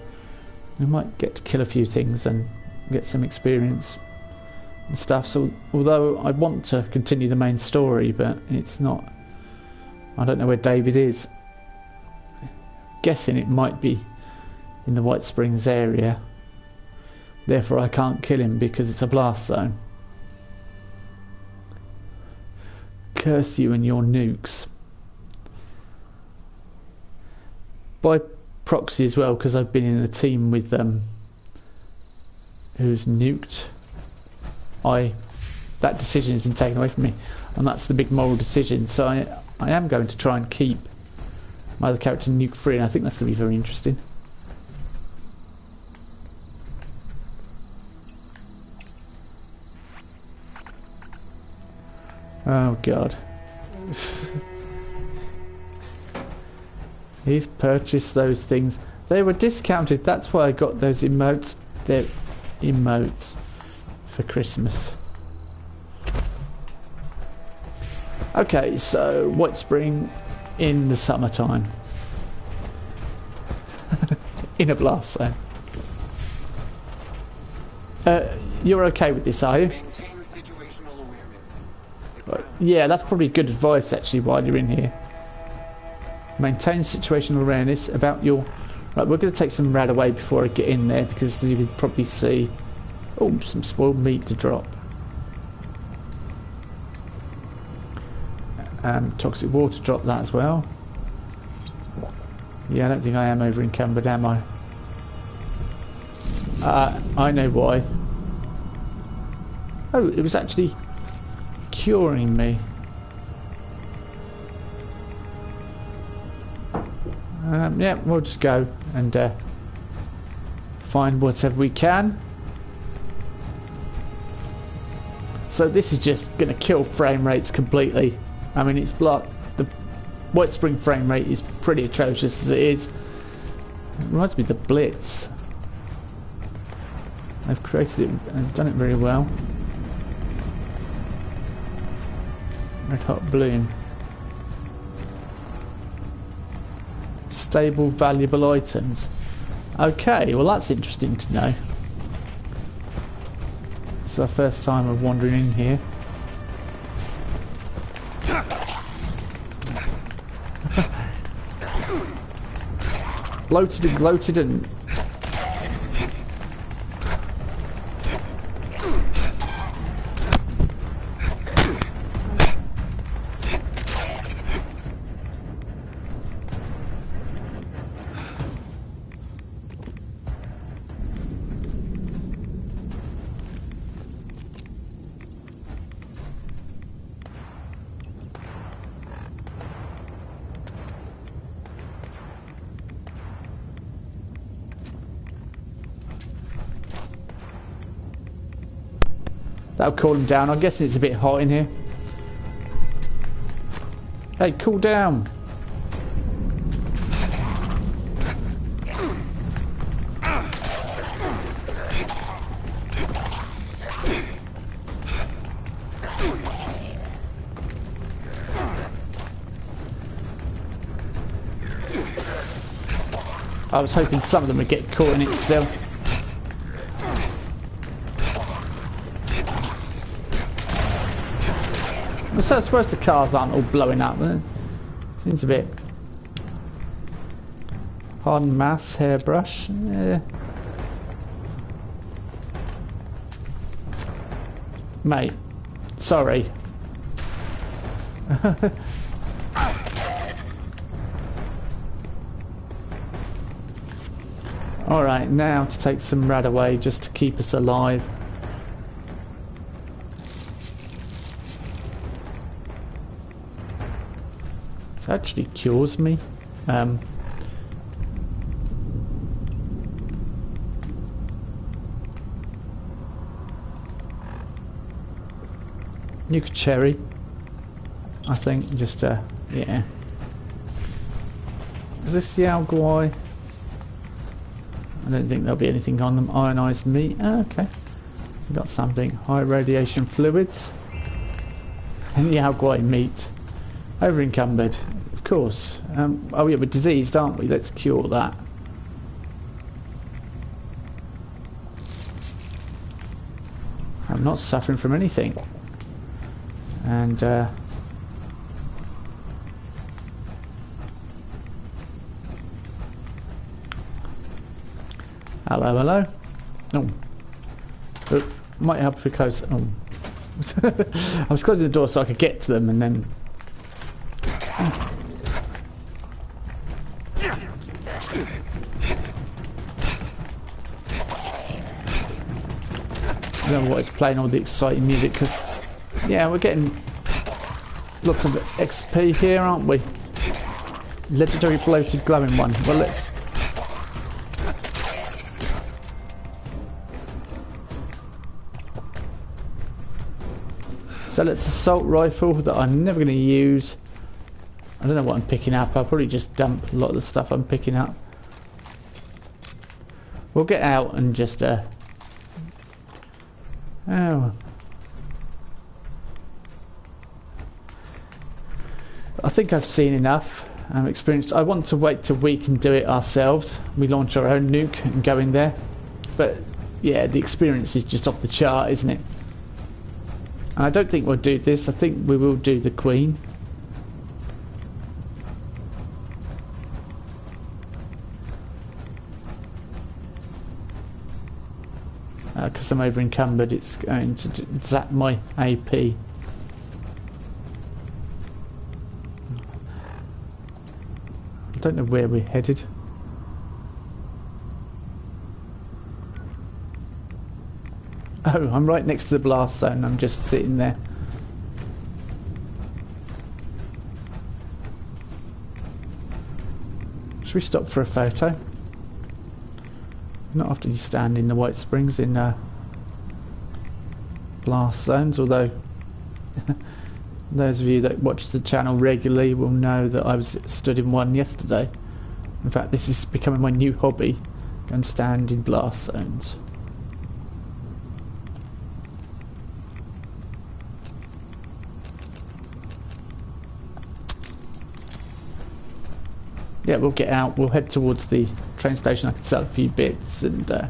We might get to kill a few things and get some experience and stuff. So, although I want to continue the main story, but it's not. I don't know where David is. Guessing it might be in the White Springs area. Therefore, I can't kill him because it's a blast zone. Curse you and your nukes. By proxy as well, because I've been in a team with who's nuked. That decision has been taken away from me, and that's the big moral decision. So I am going to try and keep my other character nuke free, and I think that's going to be very interesting. Oh god. He's purchased those things. They were discounted. That's why I got those emotes. They're emotes for Christmas. Okay, so White Spring in the summertime. In a blast zone. You're okay with this, are you? Maintain situational awareness. Yeah, that's probably good advice actually while you're in here. Maintain situational awareness about your... Right, we're going to take some Radaway before I get in there, because as you can probably see... Oh, some spoiled meat to drop. Toxic water, drop that as well. Yeah, I don't think I am over encumbered, am I? I know why. Oh, it was actually curing me. Yeah, we'll just go and find whatever we can. So this is just going to kill frame rates completely. I mean, it's blocked. The White Spring frame rate is pretty atrocious as it is. It reminds me of the Blitz. They've created it and done it very well. Red Hot Bloom. Stable, valuable items. Okay, well that's interesting to know. It's our first time of wandering in here. Bloated and gloated and... That'll cool him down. I'm guessing it's a bit hot in here. Hey, cool down. I was hoping some of them would get caught in it still. So I suppose the cars aren't all blowing up. Seems a bit... Pardon mass, hairbrush. Yeah. Mate, sorry. Alright, now to take some Radaway just to keep us alive. This actually cures me. Nuke cherry, I think. Just yeah. Is this Yao Guai? I don't think there'll be anything on them. Ionized meat. Oh, okay. We got something. High radiation fluids. And Yao Guai meat. Over encumbered. Of course. Oh yeah, we're diseased, aren't we? Let's cure that. I'm not suffering from anything. And hello, hello. Oh, it might help if we close. Oh, I was closing the door so I could get to them, and then. I don't know what is playing all the exciting music because. Yeah, we're getting lots of XP here, aren't we? Legendary bloated glowing one. Well, let's... So it's assault rifle that I'm never going to use. I don't know what I'm picking up. I'll probably just dump a lot of the stuff I'm picking up. We'll get out and just... Oh... I think I've seen enough. I'm experienced. I want to wait till we can do it ourselves. We launch our own nuke and go in there. But yeah, the experience is just off the chart, isn't it? And I don't think we'll do this. I think we will do the Queen. Because I'm over encumbered, it's going to zap my AP. I don't know where we're headed. Oh, I'm right next to the blast zone. I'm just sitting there. Should we stop for a photo? Not after you stand in the White Springs in blast zones, although those of you that watch the channel regularly will know that I was stood in one yesterday. In fact, this is becoming my new hobby, go and stand in blast zones. Yeah, we'll get out, we'll head towards the train station. I can sell a few bits and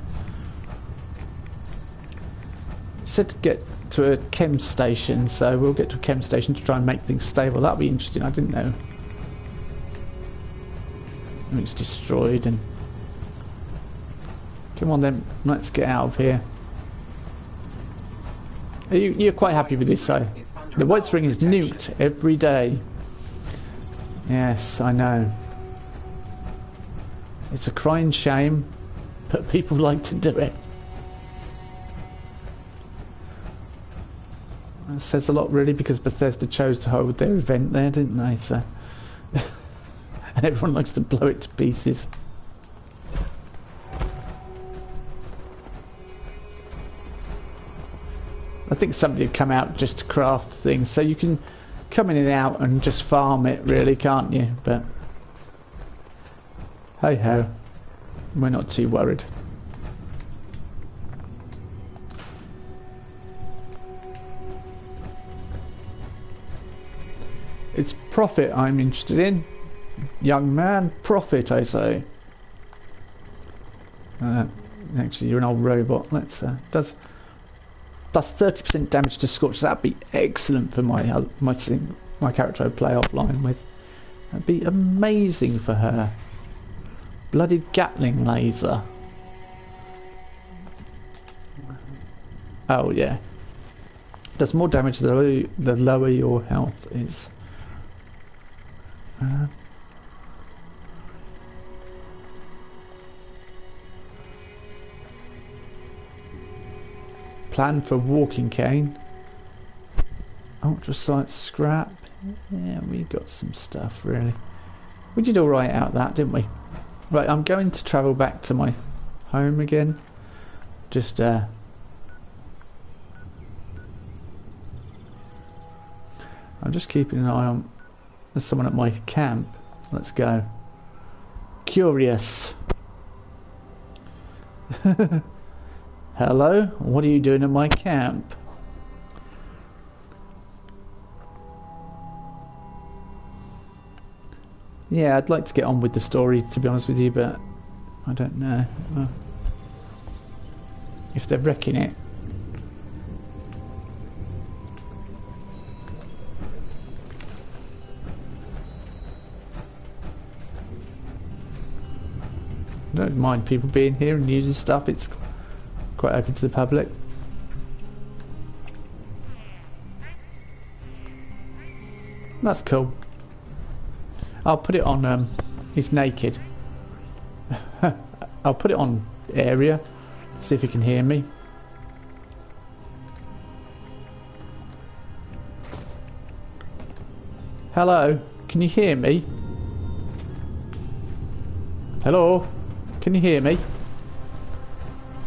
said to get to a chem station, so we'll get to a chem station to try and make things stable. That'll be interesting. I didn't know. It's destroyed and... Come on then, let's get out of here. You're quite happy with this, so... The White Spring is nuked every day. Yes, I know. It's a crying shame, but people like to do it. That says a lot, really, because Bethesda chose to hold their event there, didn't they? So, and everyone likes to blow it to pieces. I think somebody had come out just to craft things, so you can come in and out and just farm it, really, can't you? But hey ho, we're not too worried. It's profit I'm interested in. Young man, profit, I say. Actually, you're an old robot. Let's does plus 30% damage to scorch. So that'd be excellent for my character I play offline with. That'd be amazing for her. Blooded Gatling laser. Oh yeah. Does more damage the lower your health is. Plan for walking cane. Ultrasight scrap. Yeah, we got some stuff, really. We did alright out that, didn't we? Right, I'm going to travel back to my home again. Just, I'm just keeping an eye on... There's someone at my camp. Let's go. Curious. Hello? What are you doing in my camp? Yeah, I'd like to get on with the story, to be honest with you, but I don't know if they're wrecking it. I don't mind people being here and using stuff. It's quite open to the public. That's cool. I'll put it on, he's naked. I'll put it on area, see if he can hear me. Hello, can you hear me? Hello, can you hear me?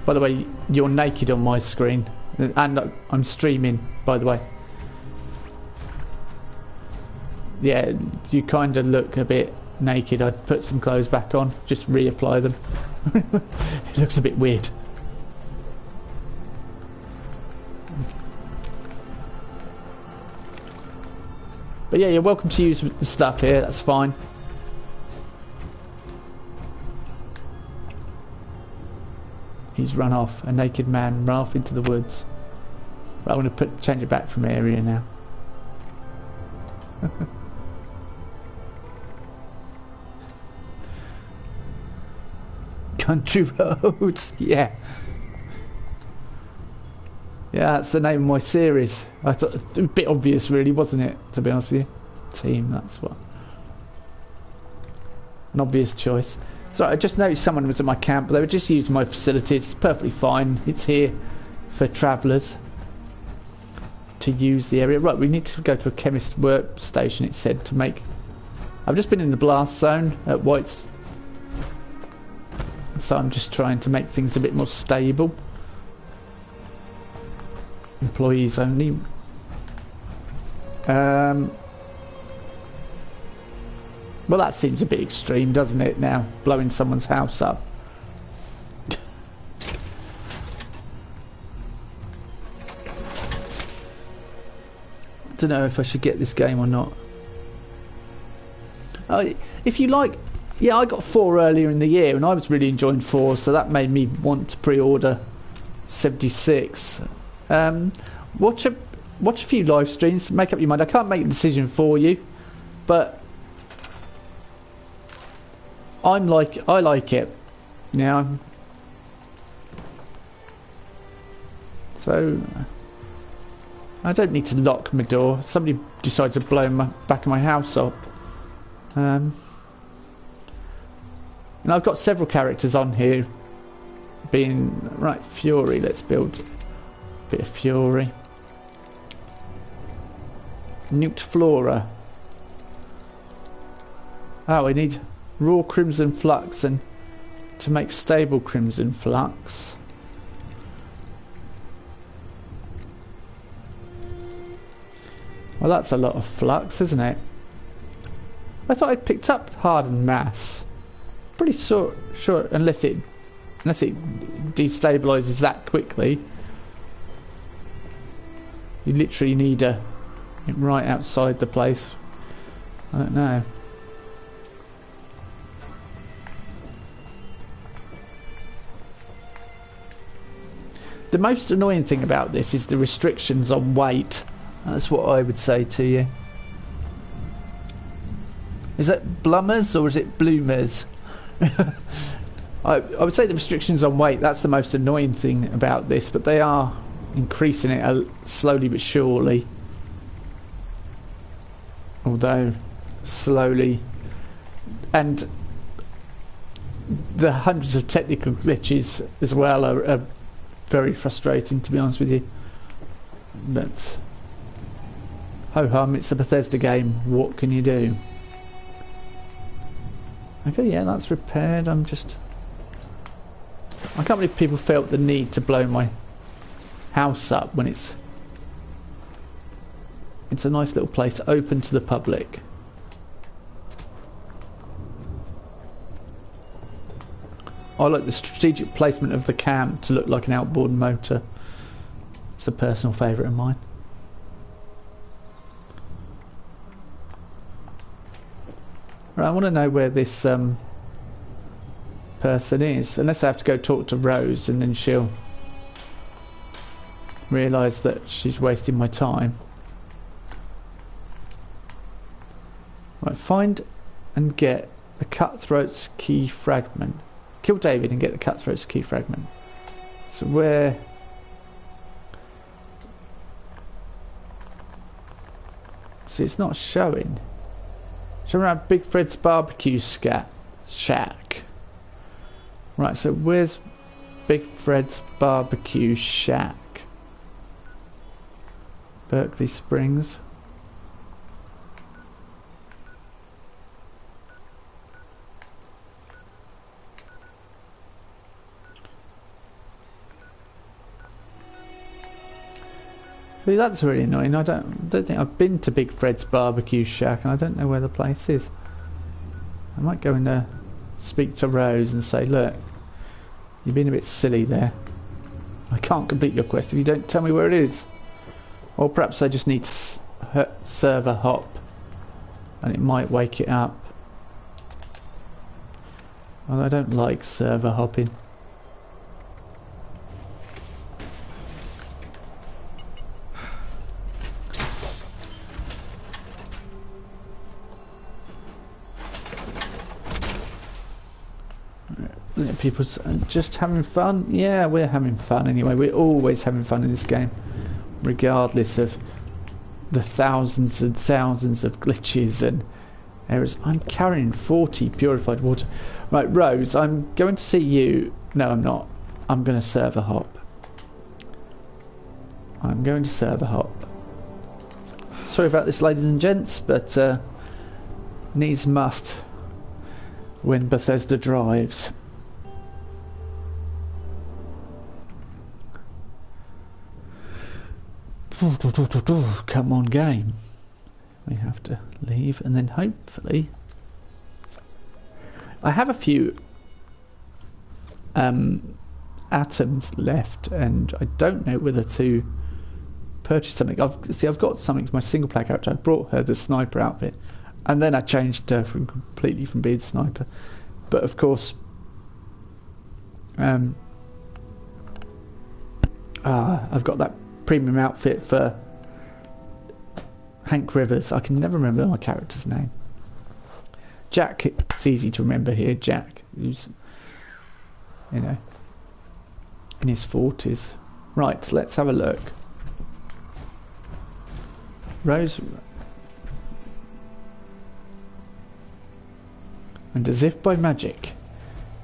By the way, you're naked on my screen, and I'm streaming, by the way. Yeah, you kind of look a bit naked. I'd put some clothes back on, just reapply them. It looks a bit weird. But yeah, you're welcome to use the stuff here, that's fine. He's run off. A naked man run off into the woods. Right, I'm going to change it back from area now. Country roads, yeah. Yeah, that's the name of my series. I thought it was a bit obvious, really, wasn't it? To be honest with you, team. That's what. An obvious choice. So I just noticed someone was at my camp. They were just using my facilities. It's perfectly fine. It's here for travellers to use the area. Right, we need to go to a chemist workstation. It said to make. I've just been in the blast zone at White's. So I'm just trying to make things a bit more stable. Employees only. Well, that seems a bit extreme, doesn't it, now? Blowing someone's house up. Don't know if I should get this game or not. If you like... Yeah, I got 4 earlier in the year, and I was really enjoying 4, so that made me want to pre-order 76. Watch a few live streams, make up your mind. I can't make a decision for you, but I like it. Now, so I don't need to lock my door. Somebody decides to blow my back of my house up. And I've got several characters on here. Being right, Fury. Let's build a bit of Fury. Nuked Flora. Oh, we need raw Crimson Flux and to make stable Crimson Flux. Well, that's a lot of flux, isn't it? I thought I picked up hardened mass. Pretty sure, unless it destabilizes that quickly. You literally need it right outside the place. I don't know. The most annoying thing about this is the restrictions on weight. That's what I would say to you. Is that Blummers or is it Bloomers? I would say the restrictions on weight, that's the most annoying thing about this, but they are increasing it slowly but surely. Although slowly, and the hundreds of technical glitches as well are very frustrating, to be honest with you. But Ho-hum, it's a Bethesda game. What can you do? Okay, yeah, that's repaired. I can't believe people felt the need to blow my house up when it's a nice little place open to the public. I like the strategic placement of the camp to look like an outboard motor. It's a personal favourite of mine. Right, I want to know where this person is, unless I have to go talk to Rose and then she'll realise that she's wasting my time. Right, find and get the Cutthroat's key fragment. Kill David and get the Cutthroat's key fragment. So where... See, it's not showing. Showing around Big Fred's barbecue shack. Right, so where's Big Fred's barbecue shack? Berkeley Springs. See, that's really annoying. I don't think I've been to Big Fred's barbecue shack and I don't know where the place is. I might go and speak to Rose and say, look, you've been a bit silly there. I can't complete your quest if you don't tell me where it is. Or perhaps I just need to server hop and it might wake it up. Well, I don't like server hopping. People just having fun. Yeah, we're having fun anyway. We're always having fun in this game, regardless of the thousands and thousands of glitches and errors. I'm carrying 40 purified water. Right, Rose, I'm going to see you. No, I'm not. I'm going to server hop. I'm going to server hop. Sorry about this, ladies and gents, but needs must when Bethesda drives. Come on, game. We have to leave and then hopefully I have a few atoms left and I don't know whether to purchase something. I've got something for my single player character. I brought her the sniper outfit and then I changed her completely from being sniper, but of course I've got that premium outfit for Hank Rivers. I can never remember my character's name. Jack, it's easy to remember here. Jack, who's, you know, in his 40s. Right, let's have a look. Rose. And as if by magic,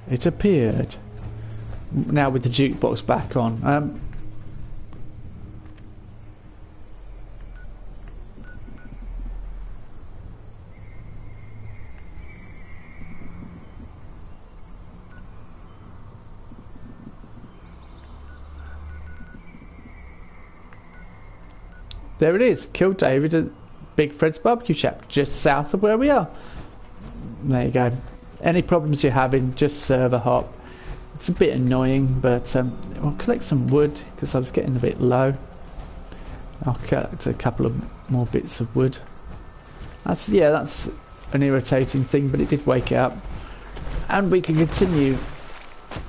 it appeared. Now with the jukebox back on. There it is. Kill David at Big Fred's barbecue shack, just south of where we are. There you go. Any problems you're having, just server hop. It's a bit annoying, but I'll collect some wood because I was getting a bit low. I'll collect a couple of more bits of wood. That's an irritating thing, but it did wake it up. And we can continue.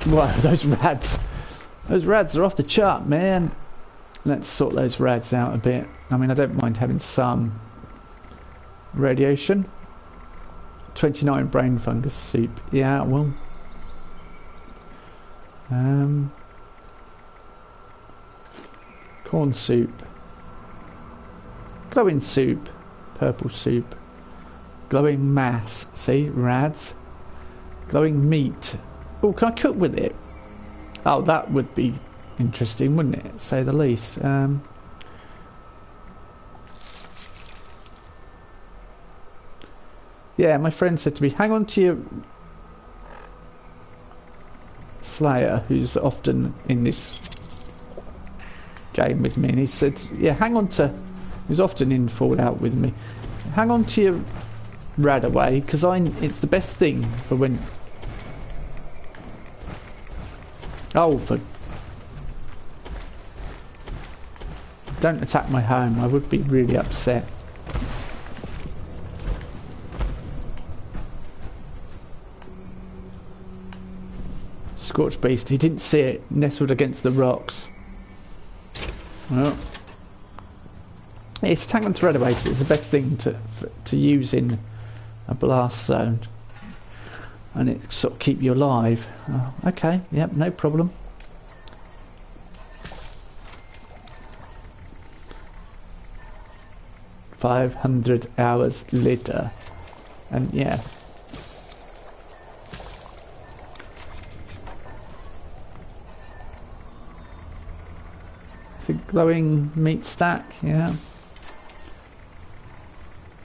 Wow, those rads. Those rads are off the chart, man. Let's sort those rads out a bit. I mean, I don't mind having some radiation. 29 brain fungus soup. Yeah, well. Corn soup. Glowing soup. Purple soup. Glowing mass. See? Rads. Glowing meat. Oh, can I cook with it? Oh, that would be interesting, wouldn't it? Say the least. Yeah, my friend said to me, hang on to your Slayer, who's often in this game with me, and he said, yeah, hang on to, who's often in Fallout with me, hang on to your Radaway, because it's the best thing for when... Oh, for... Don't attack my home, I would be really upset. Scorched Beast, he didn't see it, nestled against the rocks. Well, it's attack on thread away because it's the best thing to use in a blast zone, and it sort of keep you alive. Oh, okay, yep, no problem. $500 hours later, and yeah. The glowing meat stack, yeah.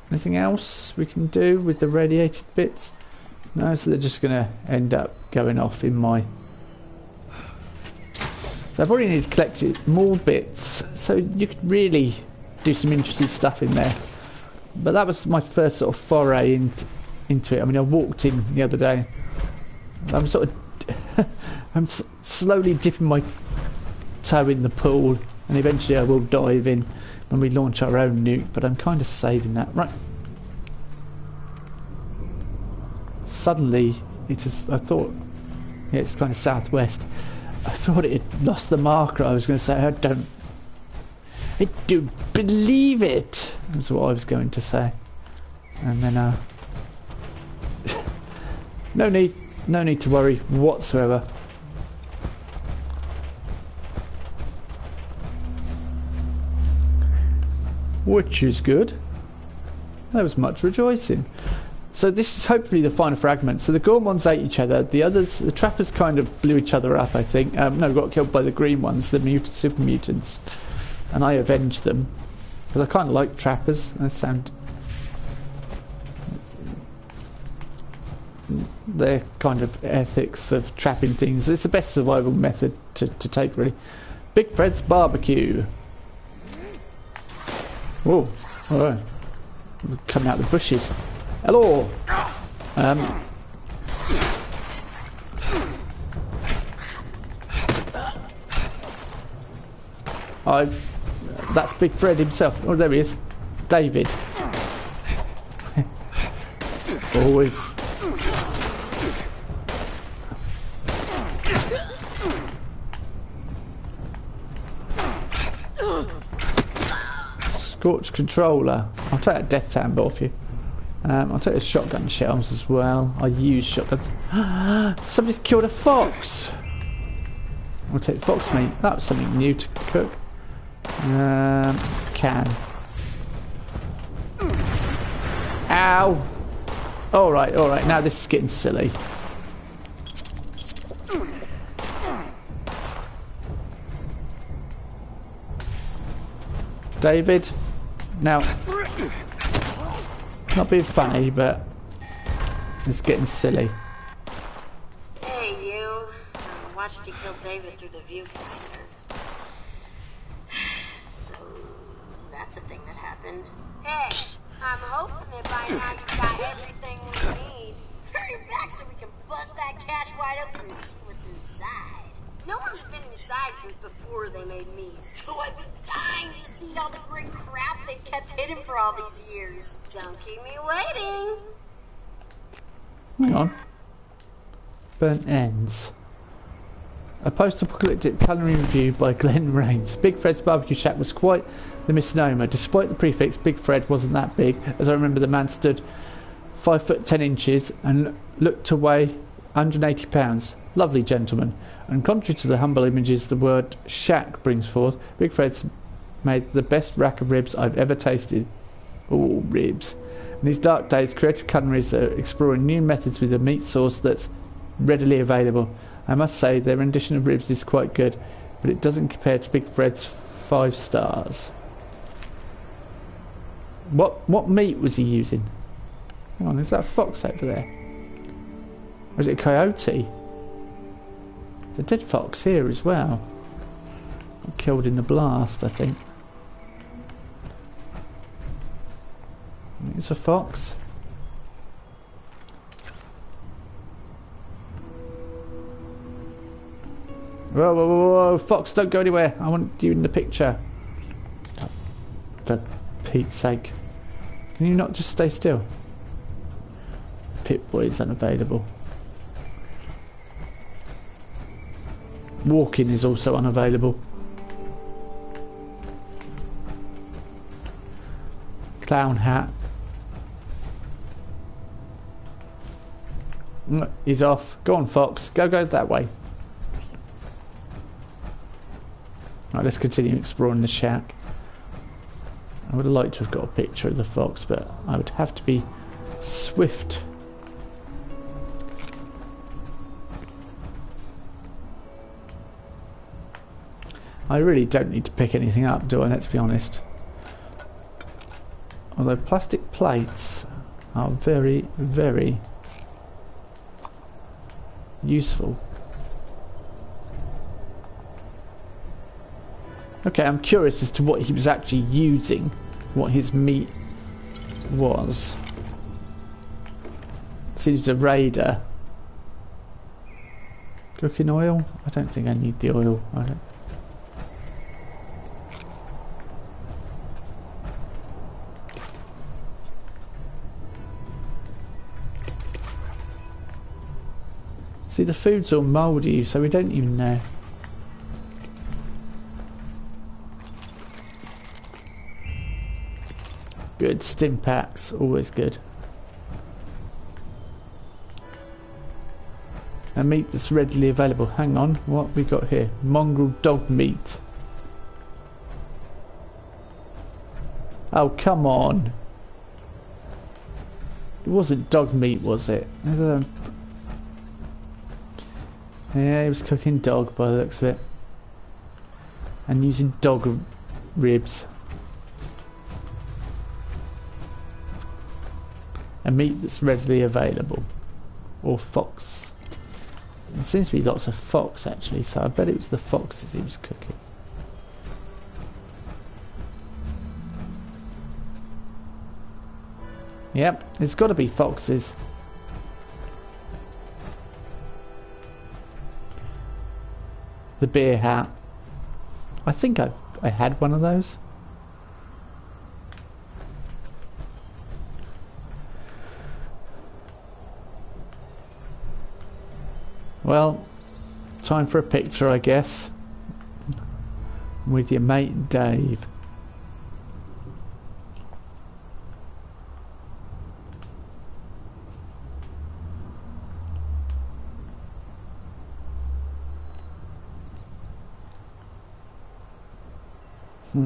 Anything else we can do with the radiated bits? No, so they're just going to end up going off in my... So I probably need to collect more bits, so you could really do some interesting stuff in there. But that was my first sort of foray into it. I mean, I walked in the other day. I'm sort of... I'm slowly dipping my toe in the pool, and eventually I will dive in when we launch our own nuke, but I'm kind of saving that. Right. Suddenly, it is, I thought, yeah, it's kind of southwest. I thought it had lost the marker. I was going to say, I don't believe it. That's what I was going to say. And then, no need to worry whatsoever. Which is good. There was much rejoicing. So this is hopefully the final fragment. So the Gormons ate each other. The others, the trappers kind of blew each other up, I think. No, got killed by the green ones, the super mutants. And I avenged them. Because I kind of like trappers. They sound... Their kind of ethics of trapping things. It's the best survival method to take, really. Big Fred's barbecue. Whoa, alright. Coming out of the bushes. Hello! That's Big Fred himself. Oh, there he is. David. Always. Scorch controller. I'll take that death tambo off you. I'll take the shotgun shells as well. I use shotguns. Somebody's killed a fox. I'll take the fox meat. That was something new to cook. Can. Ow. Alright, alright. Now this is getting silly. David. Now, not being funny, but it's getting silly. Hey, you. I watched you kill David through the viewfinder. So, that's a thing that happened. Hey, I'm hoping that by now you got everything we need. Hurry back so we can bust that cache wide open and see what's inside. No one's been inside since before they made me, so I've been dying to see all the great crap they've kept hidden for all these years. Don't keep me waiting. Hang on. Burnt Ends. A post-apocalyptic culinary review by Glenn Rains. Big Fred's barbecue shack was quite the misnomer. Despite the prefix, Big Fred wasn't that big. As I remember, the man stood 5 foot 10 inches and looked to weigh 180 pounds. Lovely gentleman. And contrary to the humble images the word shack brings forth, Big Fred's made the best rack of ribs I've ever tasted. Ooh, ribs. In these dark days, creative culinaries are exploring new methods with a meat source that's readily available. I must say their rendition of ribs is quite good, but it doesn't compare to Big Fred's 5 stars. What meat was he using? Hang on, is that a fox over there? Or is it a coyote? There's a dead fox here as well. Killed in the blast, I think. It's a fox. Whoa, whoa, whoa, whoa, fox, don't go anywhere. I want you in the picture. Oh, for Pete's sake. Can you not just stay still? Pip-Boy is unavailable. Walking is also unavailable. Clown hat. He's off. Go on, fox. Go that way. Right, let's continue exploring the shack. I would have liked to have got a picture of the fox, but I would have to be swift. I really don't need to pick anything up, do I? Let's be honest. Although plastic plates are very, very useful. Okay, I'm curious as to what he was actually using, what his meat was. See, he's a raider. Cooking oil? I don't think I need the oil. I don't. See, the food's all mouldy, so we don't even know. Good, stim packs, always good. A meat that's readily available. Hang on, what we got here? Mongrel dog meat. Oh, come on. It wasn't dog meat, was it? Yeah, he was cooking dog by the looks of it. And using dog ribs. A meat that's readily available. Or fox. There seems to be lots of fox actually, so I bet it was the foxes he was cooking. Yep, it's got to be foxes. The beer hat. I think I had one of those. Well, time for a picture, I guess. With your mate Dave.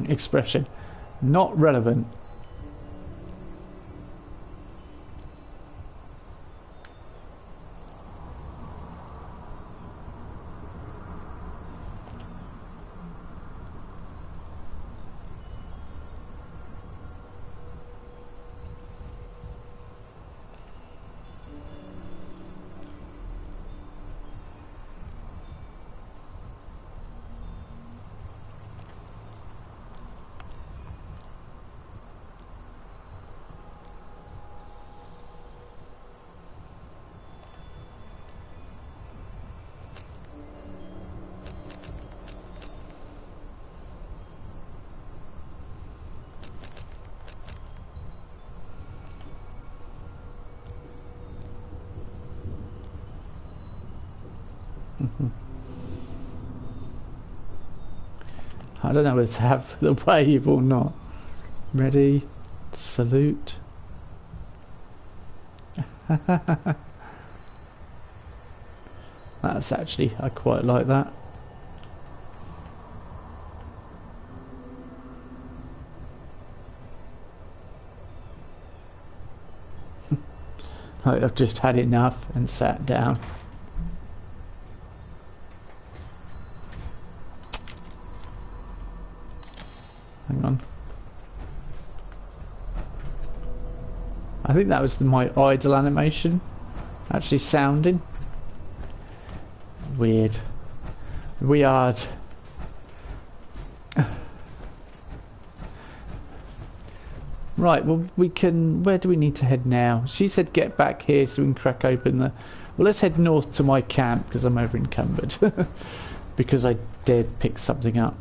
Expression. Not relevant. I don't know whether to have the wave or not. Ready, salute. That's actually, I quite like that. I've just had enough and sat down. Hang on. I think that was my idle animation actually sounding. Weird. Weird. Right, well we can... Where do we need to head now? She said get back here so we can crack open the... Well, let's head north to my camp because I'm over encumbered. Because I did pick something up.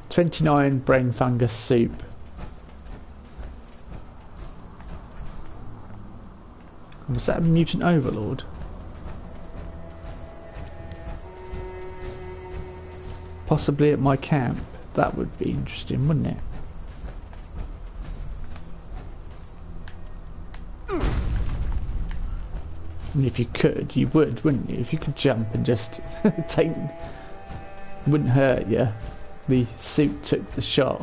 29 brain fungus soup. Was that a mutant overlord? Possibly at my camp. That would be interesting, wouldn't it? And if you could, you would, wouldn't you? If you could jump and just take... Wouldn't hurt you. The suit took the shock.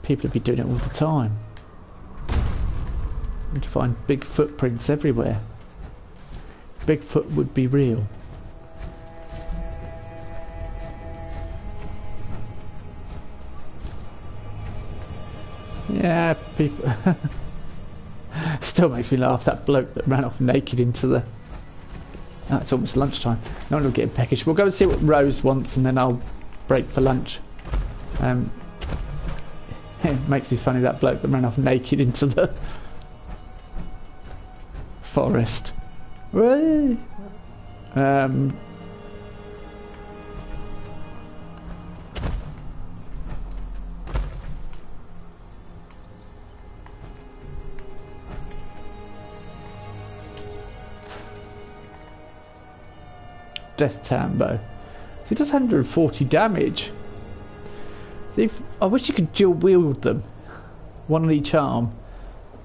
People would be doing it all the time. You'd find big footprints everywhere. Bigfoot would be real. Yeah, people... Still makes me laugh, that bloke that ran off naked into the... Oh, it's almost lunchtime. No one will get peckish. We'll go and see what Rose wants and then I'll break for lunch. It makes me funny, that bloke that ran off naked into the forest. Whee! Death Tambo. So he does 140 damage. See if, I wish you could dual wield them. One on each arm.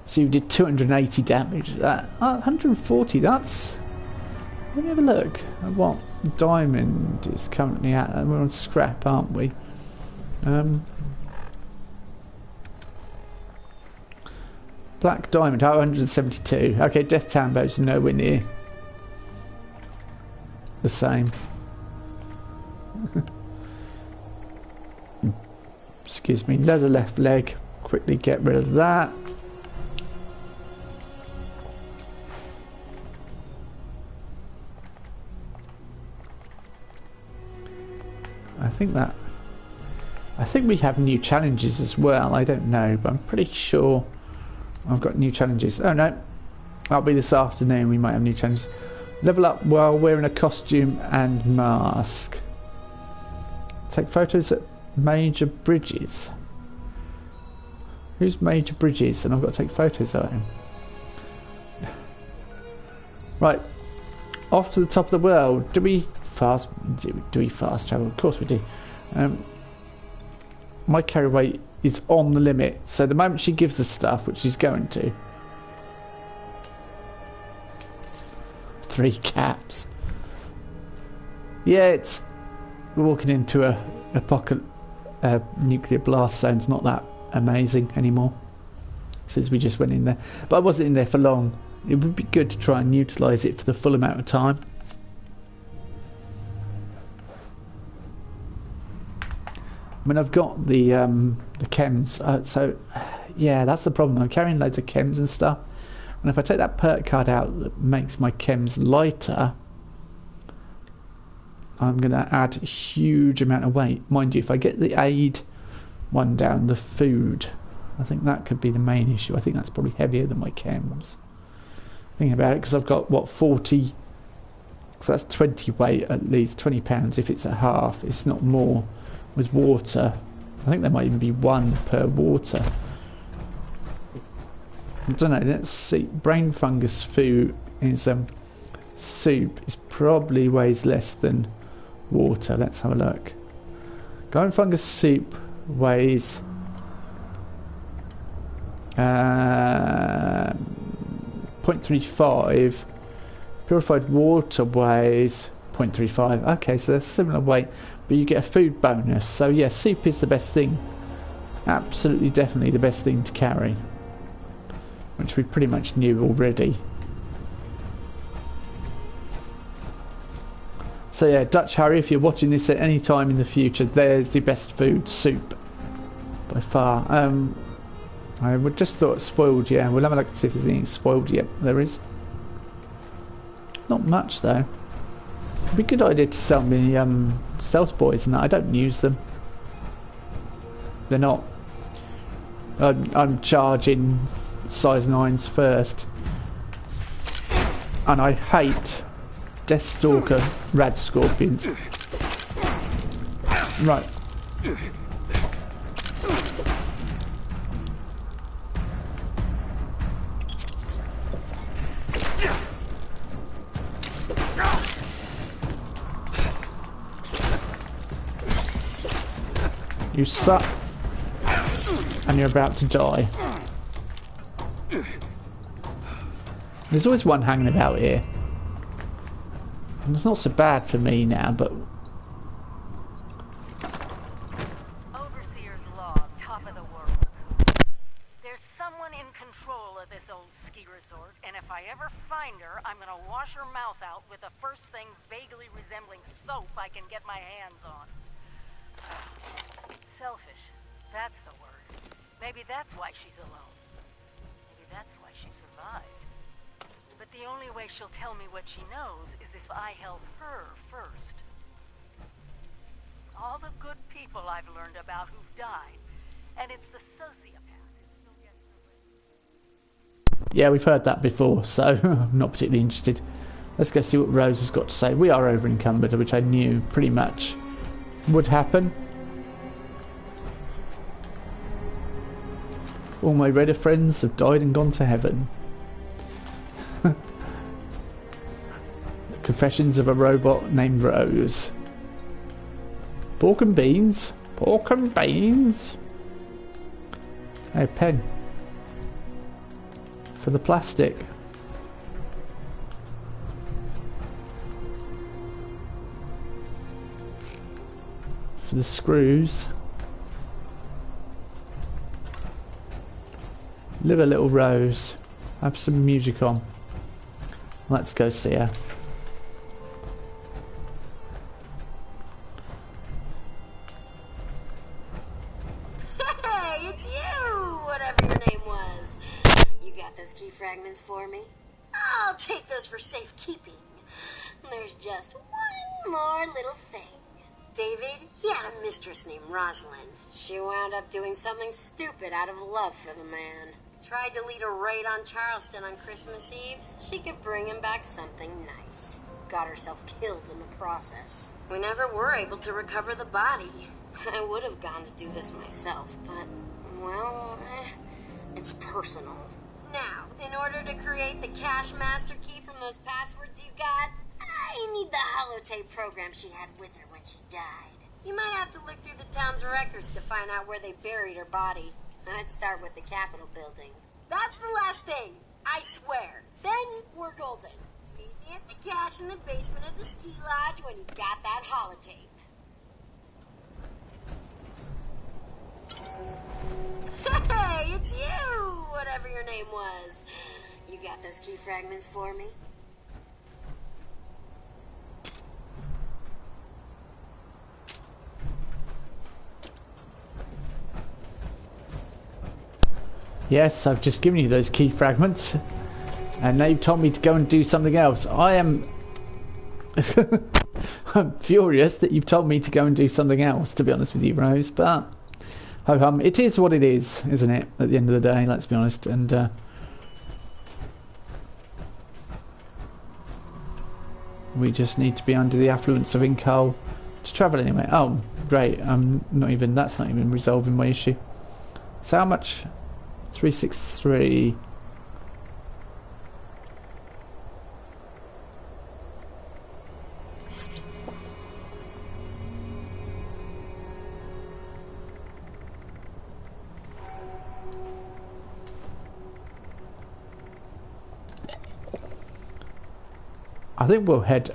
So you did 280 damage. That 140, that's... Let me have a look at what diamond is currently at. We're on scrap, aren't we? Black diamond, 172. Okay, Death Tambo's nowhere near the same. Excuse me, leather left leg. Quickly get rid of that. I think we have new challenges as well. I don't know, but I'm pretty sure I've got new challenges. Oh no, that'll be this afternoon. We might have new challenges. Level up while wearing a costume and mask. Take photos at Major Bridges. Who's Major Bridges? And I've got to take photos of him. Right, off to the top of the world. Do we fast travel? Of course we do. My carry weight is on the limit, so the moment she gives us stuff, which she's going to. 3 caps. Yeah, it's walking into a nuclear blast zone's not that amazing anymore since we just went in there. But I wasn't in there for long. It would be good to try and utilise it for the full amount of time. I mean, I've got the chems, so yeah, that's the problem. I'm carrying loads of chems and stuff, and if I take that perk card out that makes my chems lighter, I'm going to add a huge amount of weight. Mind you, if I get the aid one down, the food, I think that could be the main issue. I think that's probably heavier than my chems. Thinking about it, because I've got, what, 40, so that's 20 weight at least, 20 pounds if it's a half, it's not more. With water, I think there might even be 1 per water. I don't know, let's see. Brain fungus food is soup is probably weighs less than water. Let's have a look. Brain fungus soup weighs 0.35. Purified water weighs 0.35. Okay, so they're similar weight, but you get a food bonus. So yeah, soup is the best thing. Absolutely, definitely the best thing to carry, which we pretty much knew already. So yeah, Dutch Harry, if you're watching this at any time in the future, there's the best food, soup. by far. I would just thought spoiled, yeah. We'll have a look and see if there's anything spoiled yet. There is. Not much though. It'd be a good idea to sell me stealth boys and that. I don't use them. They're not. I'm charging size 9s first. And I hate Deathstalker rad scorpions. Right. You suck. And you're about to die. There's always one hanging about here. And it's not so bad for me now, but... Overseer's log, top of the world. There's someone in control of this old ski resort, and if I ever find her, I'm gonna wash her mouth out with the first thing vaguely resembling soap I can get my hands on. Selfish. That's the word. Maybe that's why she's alone. Maybe that's why she survived. But the only way she'll tell me what she knows is if I help her first. All the good people I've learned about who've died, and it's the sociopath who still gets the... Yeah, we've heard that before, so I'm not particularly interested. Let's go see what Rose has got to say. We are over encumbered, which I knew pretty much would happen. All my Redder friends have died and gone to heaven. Confessions of a robot named Rose. Pork and beans? Pork and beans? A pen. For the plastic. For the screws. Live a little Rose. Have some music on. Let's go see her. Hey, it's you! Whatever your name was. You got those key fragments for me? I'll take those for safekeeping. There's just one more little thing. David, he had a mistress named Rosalind. She wound up doing something stupid out of love for the man. Tried to lead a raid on Charleston on Christmas Eve so she could bring him back something nice. Got herself killed in the process. We never were able to recover the body. I would have gone to do this myself, but, well, it's personal. Now, in order to create the cache master key from those passwords you got, I need the holotape program she had with her when she died. You might have to look through the town's records to find out where they buried her body. I'd start with the Capitol building. That's the last thing, I swear. Then we're golden. Meet me at the cache in the basement of the ski lodge when you've got that holotape. Hey, it's you! Whatever your name was. You got those key fragments for me? Yes, I've just given you those key fragments. And now you've told me to go and do something else. I am... I'm furious that you've told me to go and do something else, to be honest with you, Rose. But... ho-hum, it is what it is, isn't it? At the end of the day, let's be honest. And, we just need to be under the affluence of Incal to travel anyway. Oh, great. That's not even resolving my issue. So how much... 363. I think we'll head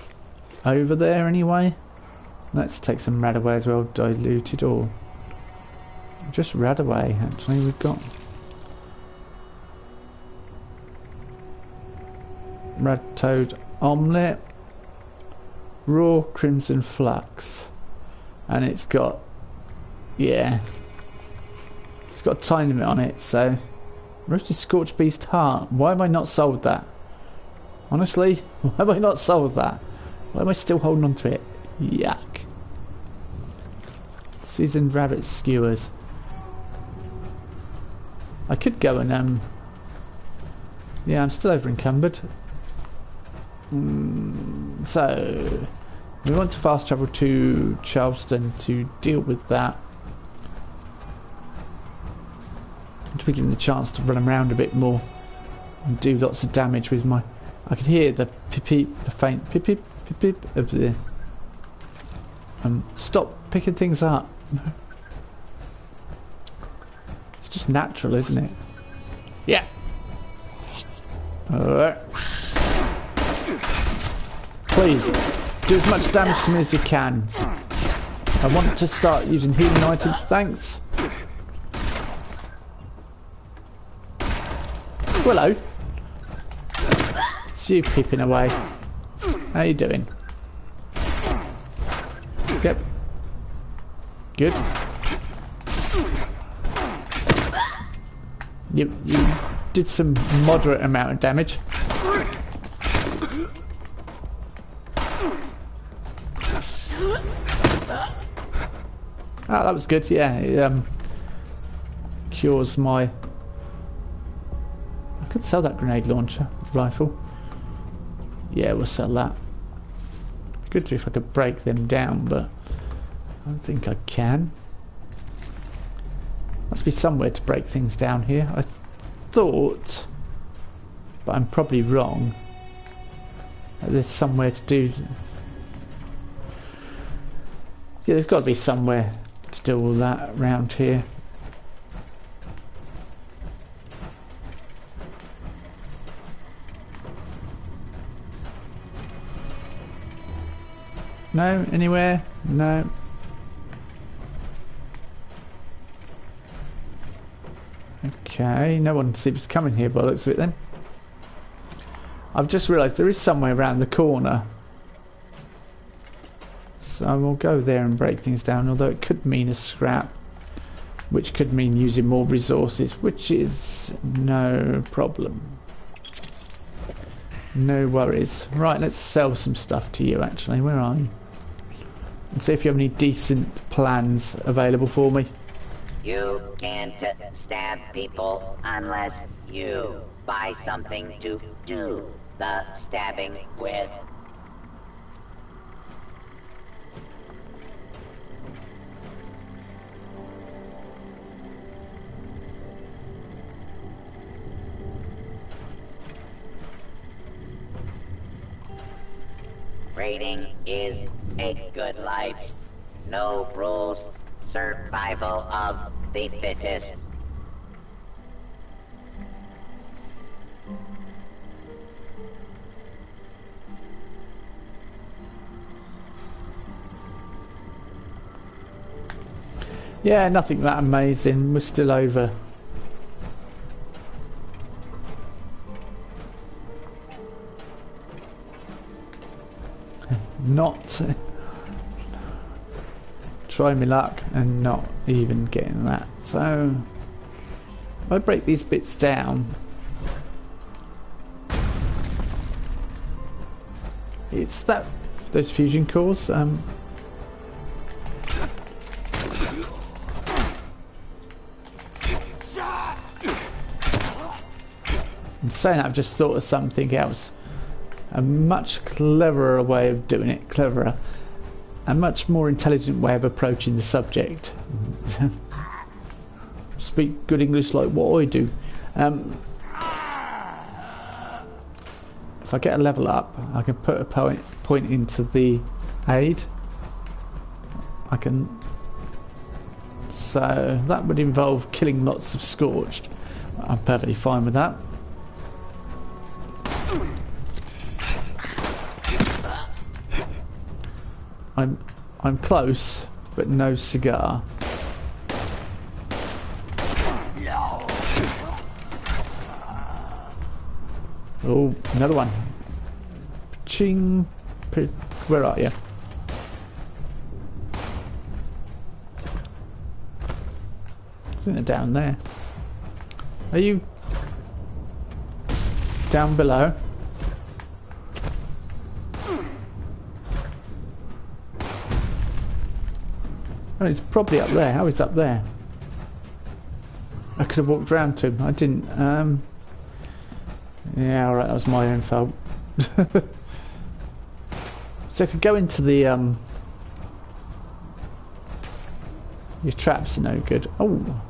over there anyway. Let's take some Radaway as well, diluted or just Radaway. Actually, we've got Red Toad Omelette, Raw Crimson Flux, and it's got, yeah, It's got a time limit on it, so... Roasted scorched beast heart. Why have I not sold that? Honestly, why have I not sold that? Why am I still holding on to it? Yuck. Seasoned rabbit skewers. I could go and yeah, I'm still over encumbered. So we want to fast travel to Charleston to deal with that. To be given the chance to run around a bit more and do lots of damage with my... I could hear the pip-peep, the faint pip-peep, pip-peep of the... stop picking things up. It's just natural, isn't it? Yeah. Alright. Please, do as much damage to me as you can. I want to start using healing items, thanks. Hello. It's you peeping away. How you doing? Yep. Good. You did some moderate amount of damage. Oh, that was good. Yeah, it cures my... I could sell that grenade launcher rifle. Yeah, we'll sell that. Good if I could break them down, but I don't think I can. Must be somewhere to break things down here. I thought, but I'm probably wrong. There's somewhere to do... Yeah, there's got to be somewhere to do all that around here. No? Anywhere? No. Okay, no one seems coming here by the looks of it then. I've just realised there is somewhere around the corner. So we'll go there and break things down, although it could mean a scrap. Which could mean using more resources, which is no problem. No worries. Right, let's sell some stuff to you actually. Where are you? And see if you have any decent plans available for me. You can't stab people unless you buy something to do the stabbing with. Raiding is a good life. No rules. Survival of the fittest. Yeah, nothing that amazing. We're still over. Not try me luck and not even getting that. So if I break these bits down, it's that those fusion cores. And saying that, I've just thought of something else. A much cleverer way of doing it, a much more intelligent way of approaching the subject. Speak good English like what I do. If I get a level up, I can put a point into the aid. I can... So that would involve killing lots of scorched. I'm perfectly fine with that. I'm close, but no cigar. Oh, another one. Ching. Where are you? think they're down there. Are you down below? Oh, he's probably up there. Oh, he's up there. I could have walked round to him. I didn't. Yeah, alright, that was my own fault. So I could go into the your traps are no good. Oh.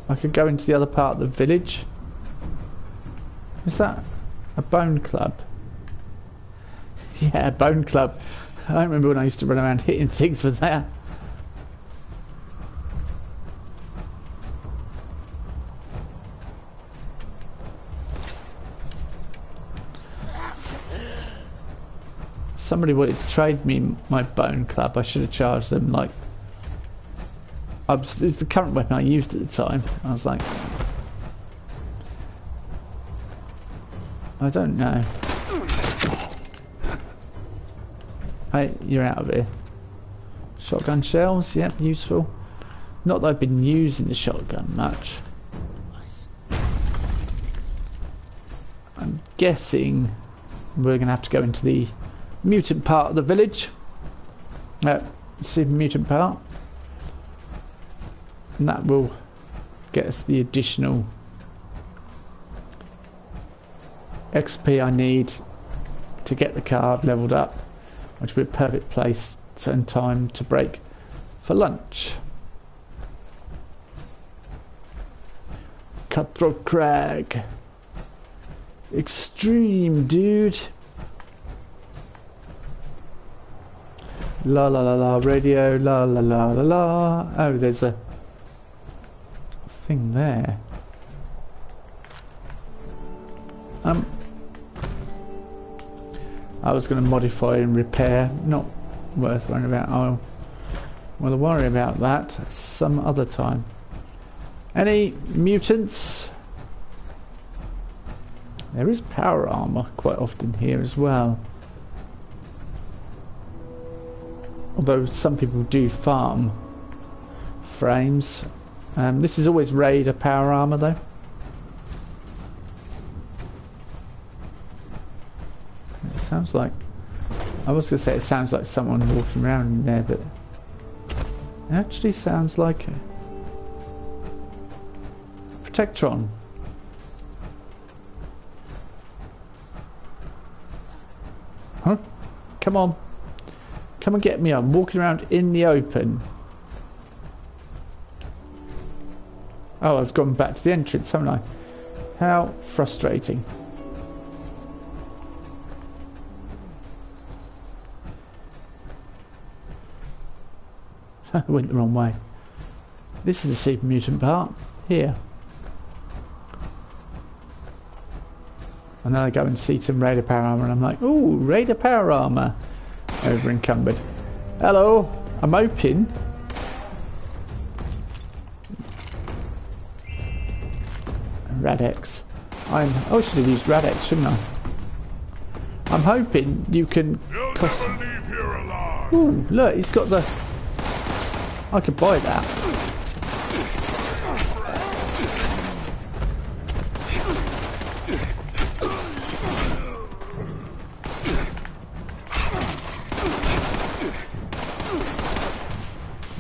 I could go into the other part of the village. Is that a bone club? Yeah, bone club. I remember when I used to run around hitting things with that. Somebody wanted to trade me my bone club. I should have charged them like... It's the current weapon I used at the time. I was like... I don't know. Hey, you're out of here. Shotgun shells, yep, useful. Not that I've been using the shotgun much. I'm guessing we're going to have to go into the mutant part of the village. Super mutant part. And that will get us the additional XP I need to get the card leveled up, which will be a perfect place and time to break for lunch. Cutthroat Crag. Extreme, dude. La la la la radio, la la la la la. Oh, there's a thing there. I was going to modify and repair. Not worth worrying about. I'll worry about that some other time. Any mutants? There is power armor quite often here as well. Although some people do farm frames. This is always Raider power armor though. It sounds like... I was going to say it sounds like someone walking around in there, but it actually sounds like a Protectron. Huh? Come on. Come and get me. I'm walking around in the open. Oh, I've gone back to the entrance, haven't I? How frustrating. I went the wrong way. This is the super mutant part. Here. And then I go and see some Raider power armor and I'm like, ooh, Raider power armor. Over encumbered. Hello, I'm hoping. Radex. I should have used Radex, shouldn't I? I'm hoping you can... You'll never leave here alive. Ooh, look, he's got the... I could buy that.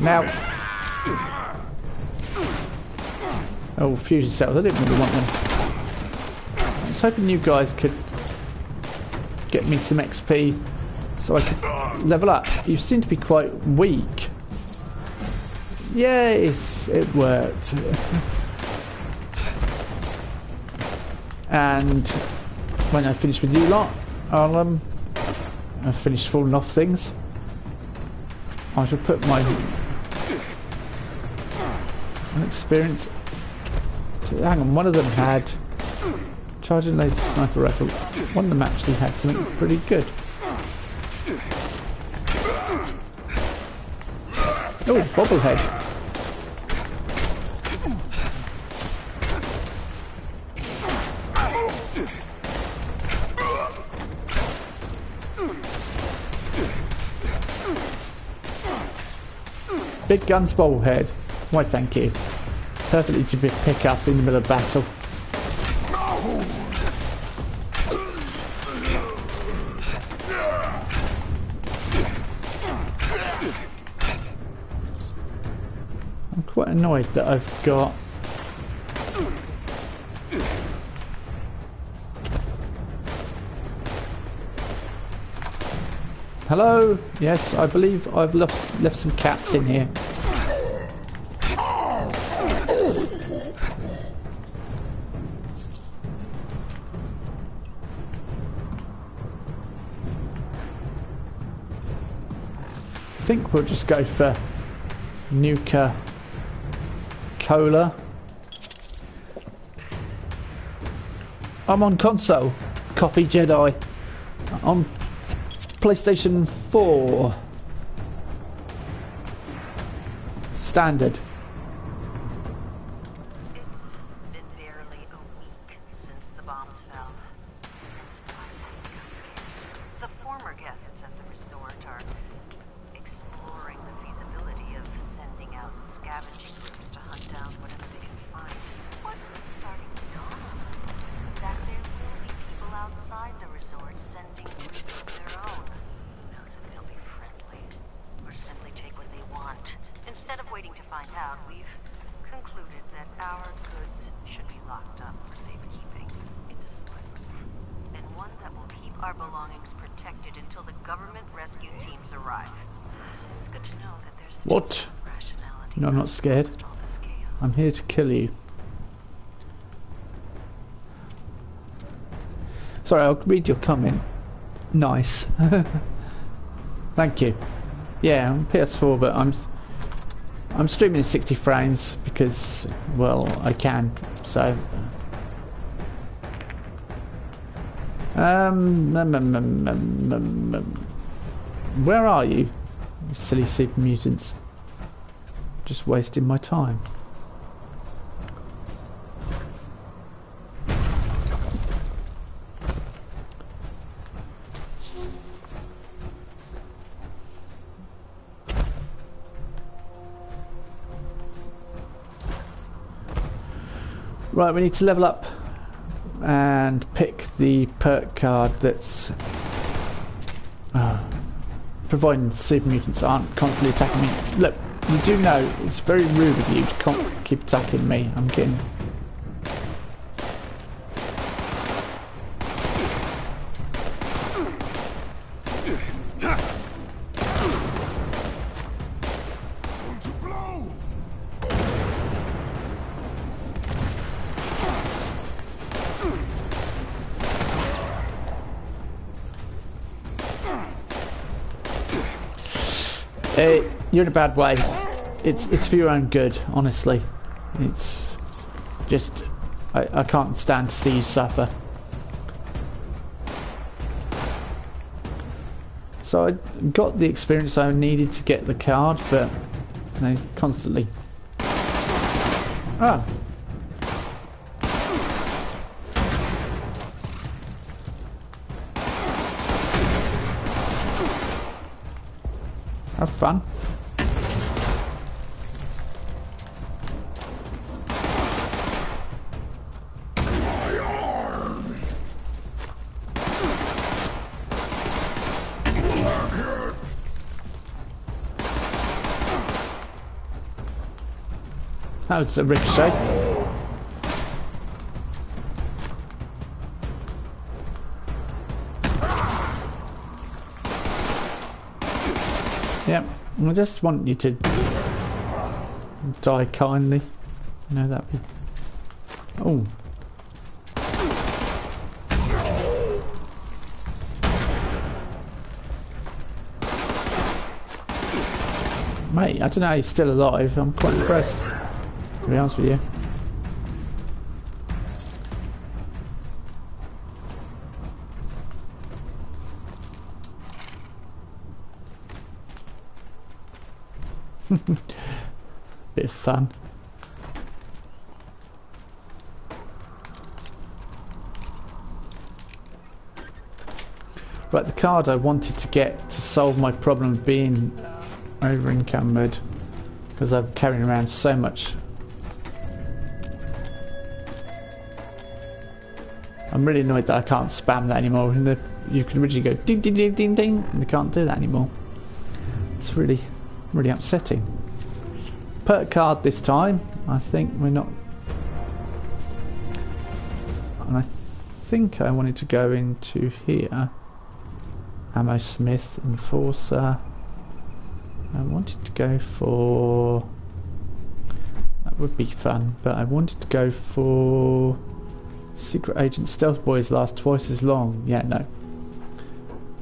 Now... Oh, fusion cells. I didn't really want them. I was hoping you guys could get me some XP so I could level up. You seem to be quite weak. Yes, it worked. And when I finish with you lot, I've finished falling off things. I shall put my experience. Hang on, one of them had charging laser sniper rifle. One of them actually had something pretty good. Oh, bobblehead. Big guns ball head. Why, thank you. Perfectly to pick up in the middle of battle. I'm quite annoyed that I've got... Hello? Yes, I believe I've left some caps in here. I think we'll just go for Nuka Cola. I'm on console. Coffee Jedi. On PlayStation 4. Standard. It's been barely a week since the bombs fell, and supplies have become scarce. The former guests at the resort are exploring the feasibility of sending out scavenging groups to hunt down whatever they can find. What's starting to dawn on us is that there will be people outside the resort sending groups of their own. Who knows if they'll be friendly, or simply take what they want. Instead of waiting to find out, we've concluded that our goods should be locked up for safekeeping. It's a smart move, and one that will keep our belongings protected until the government rescue teams arrive. It's good to know that there's still What? some rationality. No, I'm not scared. amongst all this chaos. I'm here to kill you. Sorry, I'll read your comment. Nice. Thank you. Yeah, I'm PS4, but I'm streaming in 60 frames because, well, I can. So, where are you, you silly super mutants? Just wasting my time. Right, we need to level up and pick the perk card that's providing super mutants aren't constantly attacking me. Look, you do know it's very rude of you to keep attacking me. I'm getting... You're in a bad way. It's for your own good, honestly. It's just... I can't stand to see you suffer. So I got the experience I needed to get the card, but they constantly... Oh. Have fun. That was a ricochet. Yep, I just want you to die kindly. You know that'd be... Oh. Mate, I don't know how he's still alive. I'm quite impressed, to be honest with you. Bit of fun. Right, the card I wanted to get to solve my problem of being over encumbered because I'm carrying around so much. I'm really annoyed that I can't spam that anymore. You can originally go ding ding ding ding ding, and you can't do that anymore. It's really upsetting. Perk card this time. I think we're not. And I think I wanted to go into here. Ammo Smith, Enforcer. I wanted to go for... that would be fun, but I wanted to go for... Secret Agent Stealth Boys last twice as long. Yeah, no.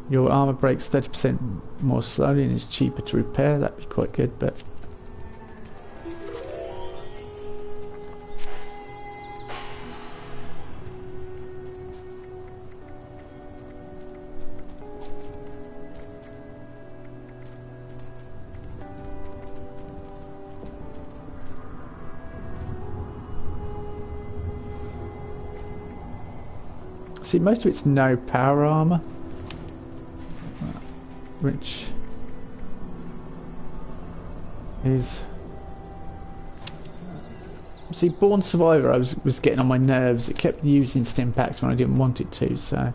Your armour breaks 30% more slowly and is cheaper to repair. That'd be quite good, but... see, most of it's no power armour, which is... see, Born Survivor I was getting on my nerves. It kept using stim packs when I didn't want it to, so...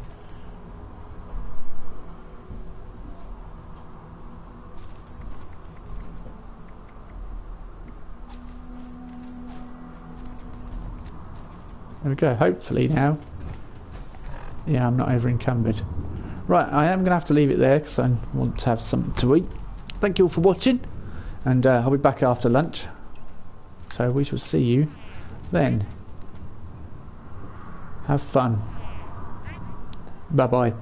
there we go, hopefully now. Yeah, I'm not over encumbered. Right, I am going to have to leave it there because I want to have something to eat. Thank you all for watching, and I'll be back after lunch. So we shall see you then. Have fun. Bye bye.